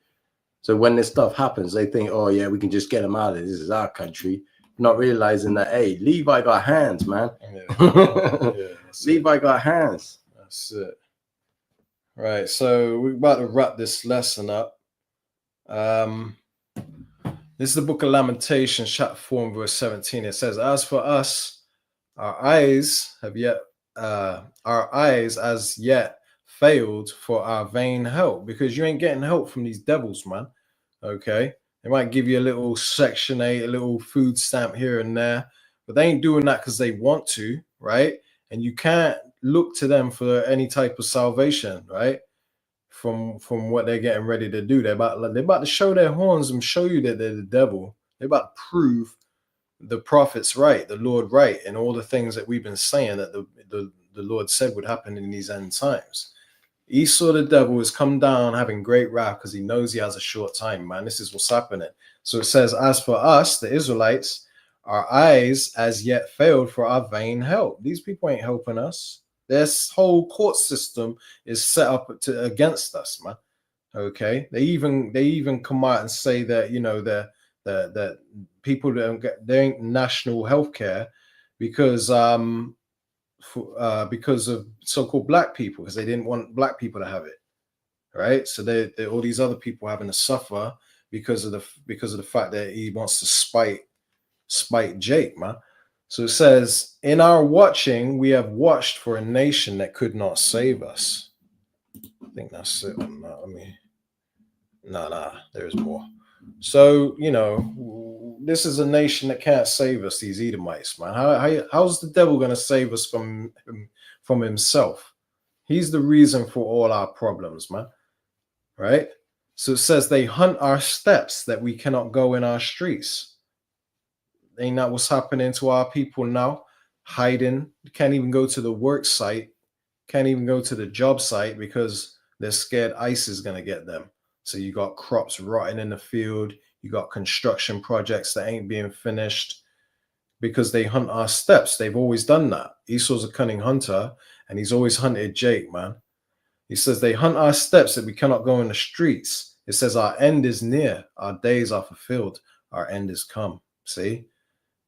So when this stuff happens, they think, oh yeah, we can just get them out of here. This is our country, not realizing that, hey, Levi got hands, man. Levi got hands. That's it. Right. So we're about to wrap this lesson up. This is the book of Lamentations, chapter 4 and verse 17. It says, as for us, our eyes as yet failed for our vain help, because you ain't getting help from these devils, man. Okay. They might give you a little Section 8, a little food stamp here and there, but they ain't doing that because they want to, right? And you can't look to them for any type of salvation, right? From what they're getting ready to do. They're about to show their horns and show you that they're the devil. They're about to prove the prophets right, the Lord right, and all the things that we've been saying that the Lord said would happen in these end times. Esau the devil has come down having great wrath because he knows he has a short time, man. This is what's happening. So it says, as for us, the Israelites, our eyes as yet failed for our vain help. These people ain't helping us. This whole court system is set up against us, man. Okay, they even come out and say that, you know, that people don't get, there ain't national health care because of so-called black people, because they didn't want black people to have it, right? So they all these other people having to suffer because of the fact that he wants to spite Jake, man. So it says, in our watching, we have watched for a nation that could not save us. I think that's it on that. There's more. So, you know, this is a nation that can't save us, these Edomites, man. How's the devil going to save us from himself? He's the reason for all our problems, man. Right? So it says they hunt our steps that we cannot go in our streets. Ain't that what's happening to our people now? Hiding, can't even go to the work site, can't even go to the job site because they're scared ICE is going to get them. So you got crops rotting in the field, you got construction projects that ain't being finished because they hunt our steps. They've always done that. Esau's a cunning hunter and he's always hunted Jake, man. He says they hunt our steps that we cannot go in the streets. It says our end is near, our days are fulfilled, our end is come. See?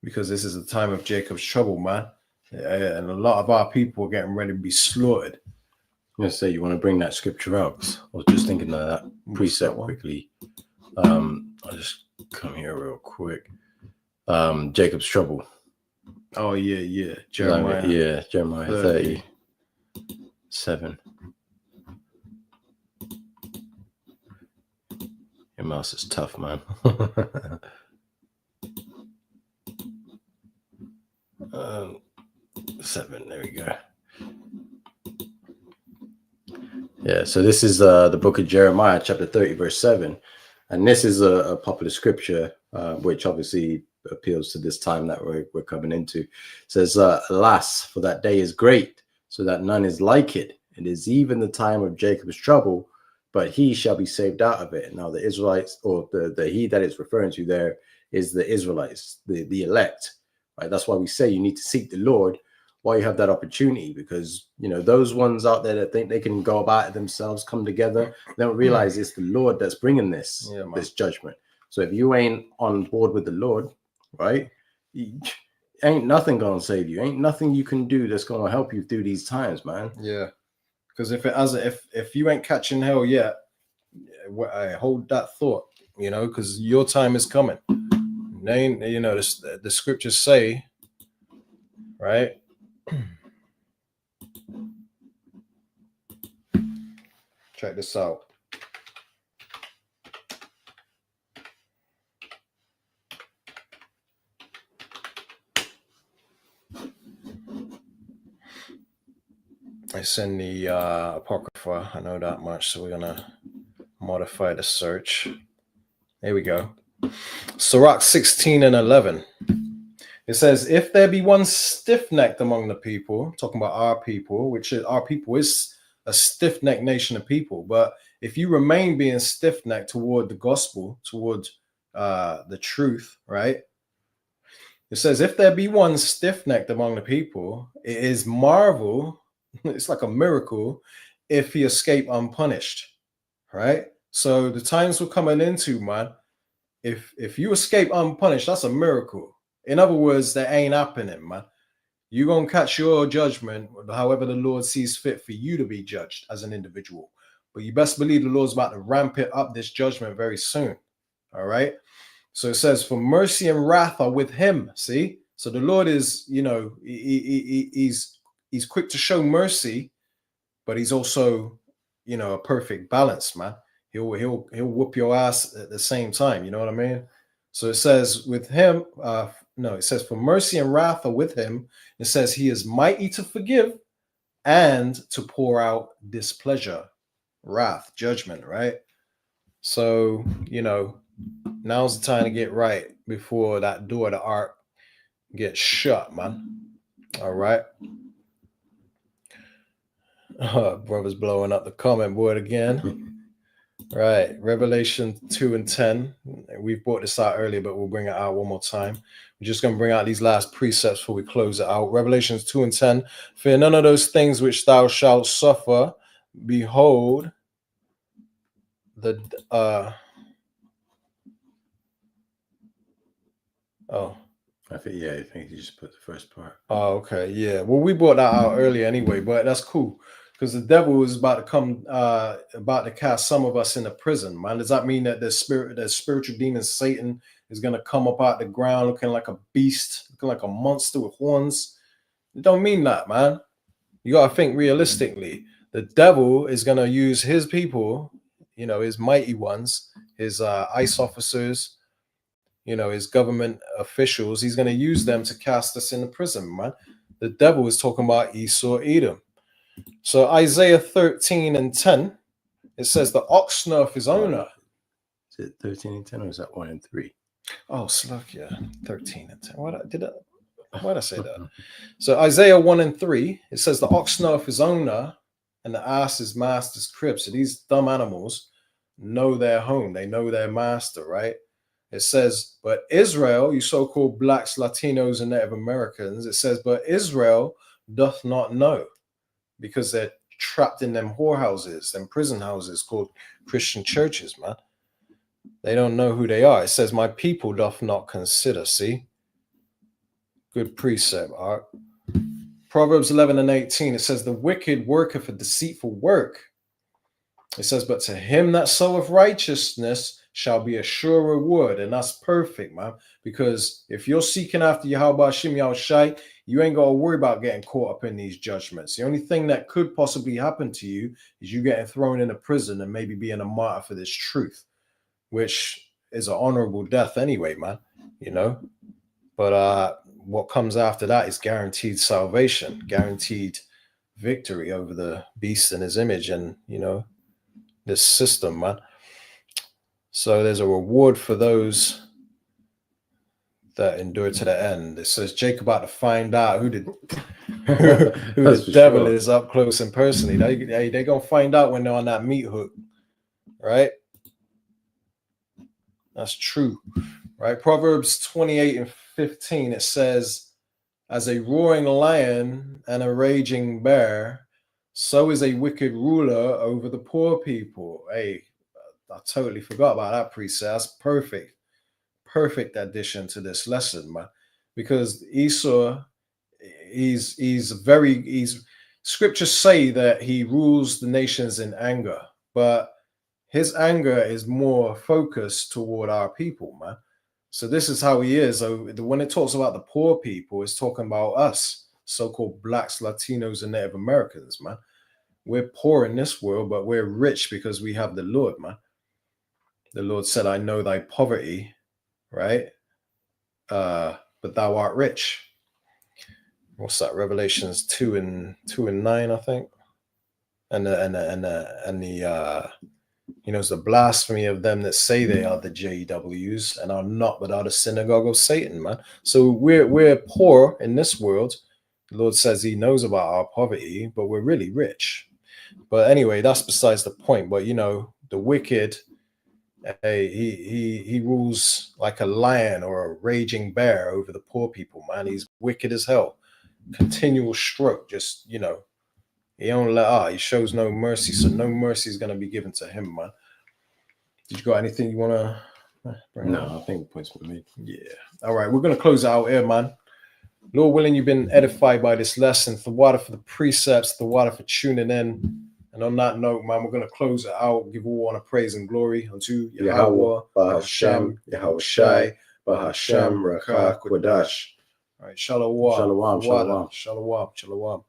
Because this is the time of Jacob's trouble, man. Yeah, and a lot of our people are getting ready to be slaughtered. I'm gonna say, you want to bring that scripture out? I was just thinking of that precept quickly. I'll just come here real quick. Jacob's trouble. Oh yeah. Jeremiah. Jeremiah 37. Your mouse is tough, man. 7, there we go. Yeah, so this is the book of Jeremiah, chapter 30, verse 7. And this is a popular scripture, which obviously appeals to this time that we're coming into. It says, alas, for that day is great, so that none is like it. It is even the time of Jacob's trouble, but he shall be saved out of it. Now the Israelites, or the he that it's referring to there, is the Israelites, the elect, right? That's why we say you need to seek the Lord while you have that opportunity, because, you know, those ones out there that think they can go about it themselves, come together, they don't realize it's the Lord that's bringing this, this judgment. So if you ain't on board with the Lord, right, ain't nothing gonna save you. Ain't nothing you can do that's gonna help you through these times, man. Yeah, because if you ain't catching hell yet, I hold that thought, you know, because your time is coming. Ain't, you know, the scriptures say, right? Check this out. It's in the Apocrypha. I know that much, so we're gonna modify the search. There we go. Sirach 16 and 11. It says, if there be one stiff-necked among the people, talking about our people, which is, our people is a stiff-necked nation of people, but if you remain being stiff-necked toward the gospel, toward the truth, right? It says, if there be one stiff-necked among the people, it is marvel, it's like a miracle, if he escape unpunished, right? So the times we're coming into, man, if you escape unpunished, that's a miracle. In other words, that ain't happening, man. You're going to catch your judgment however the Lord sees fit for you to be judged as an individual. But you best believe the Lord's about to ramp it up, this judgment, very soon. All right? So it says, for mercy and wrath are with him. See? So the Lord is, you know, he's quick to show mercy, but he's also, you know, a perfect balance, man. He'll whoop your ass at the same time. You know what I mean? So it says with him, it says for mercy and wrath are with him. It says he is mighty to forgive and to pour out displeasure, wrath, judgment, right? So, you know, now's the time to get right before that door of the ark gets shut, man. All right. Brother's blowing up the comment board again. Right, Revelation 2 and 10. We've brought this out earlier, but we'll bring it out one more time. We're just going to bring out these last precepts before we close it out. Revelations 2 and 10. Fear none of those things which thou shalt suffer. Behold, I think you just put the first part. Oh, okay, yeah. Well, we brought that out earlier anyway, but that's cool. Because the devil is about to come, about to cast some of us into prison, man. Does that mean that the spiritual demon Satan is going to come up out the ground looking like a beast, looking like a monster with horns? It don't mean that, man. You got to think realistically. The devil is going to use his people, you know, his mighty ones, his ICE officers, you know, his government officials. He's going to use them to cast us into prison, man. The devil is talking about Esau, Edom. So Isaiah 13 and 10, it says the ox snuff his owner. Is it 13 and 10 or is that 1 and 3? Oh, sluck, yeah. 13 and 10. Why did I say that? So Isaiah 1 and 3, it says the ox snuff his owner and the ass his master's crib. So these dumb animals know their home. They know their master, right? It says, but Israel, you so-called blacks, Latinos, and Native Americans, it says, but Israel doth not know, because they're trapped in them whorehouses, them prison houses called Christian churches, man. They don't know who they are. It says, my people doth not consider. See? Good precept, Art. Proverbs 11 and 18, it says, the wicked worketh a deceitful work. It says, but to him that soweth righteousness shall be a sure reward. And that's perfect, man. Because if you're seeking after Yahweh Hashem Yahushai, you ain't got to worry about getting caught up in these judgments. The only thing that could possibly happen to you is you getting thrown in a prison and maybe being a martyr for this truth, which is an honorable death anyway, man, you know. But what comes after that is guaranteed salvation, guaranteed victory over the beast in his image and, you know, this system, man. So there's a reward for those that endure to the end. It says Jacob about to find out who the devil is up close and personally. They're going to find out when they're on that meat hook, right? That's true, right? Proverbs 28 and 15, it says, as a roaring lion and a raging bear, so is a wicked ruler over the poor people. Hey, I totally forgot about that precept. That's perfect. Perfect addition to this lesson, man. Because Esau, he's scriptures say that he rules the nations in anger, but his anger is more focused toward our people, man. So this is how he is. So when it talks about the poor people, it's talking about us, so-called blacks, Latinos, and Native Americans, man. We're poor in this world, but we're rich because we have the Lord, man. The Lord said, I know thy poverty, right? But thou art rich. What's that? Revelations 2 and 9, I think. And the it's the blasphemy of them that say they are the JWs and are not, but are the synagogue of Satan, man. So we're poor in this world. The Lord says he knows about our poverty, but we're really rich. But anyway, that's besides the point. But the wicked, he rules like a lion or a raging bear over the poor people, man. He's wicked as hell. Continual stroke, just he don't let out. He shows no mercy, so no mercy is going to be given to him, man. Did you got anything you want to bring up? No, I think the point's been made. Yeah. All right, we're going to close it out here, man. Lord willing, you've been edified by this lesson. The water for the precepts, the water for tuning in. And on that note, man, we're going to close it out. Give all honor, praise, and glory unto Yahweh, Bahashem, Yahweh Shai, Bahashem, Rakah, Kodash. All right, shalom. Shalom, shalom. Shalom, shalom.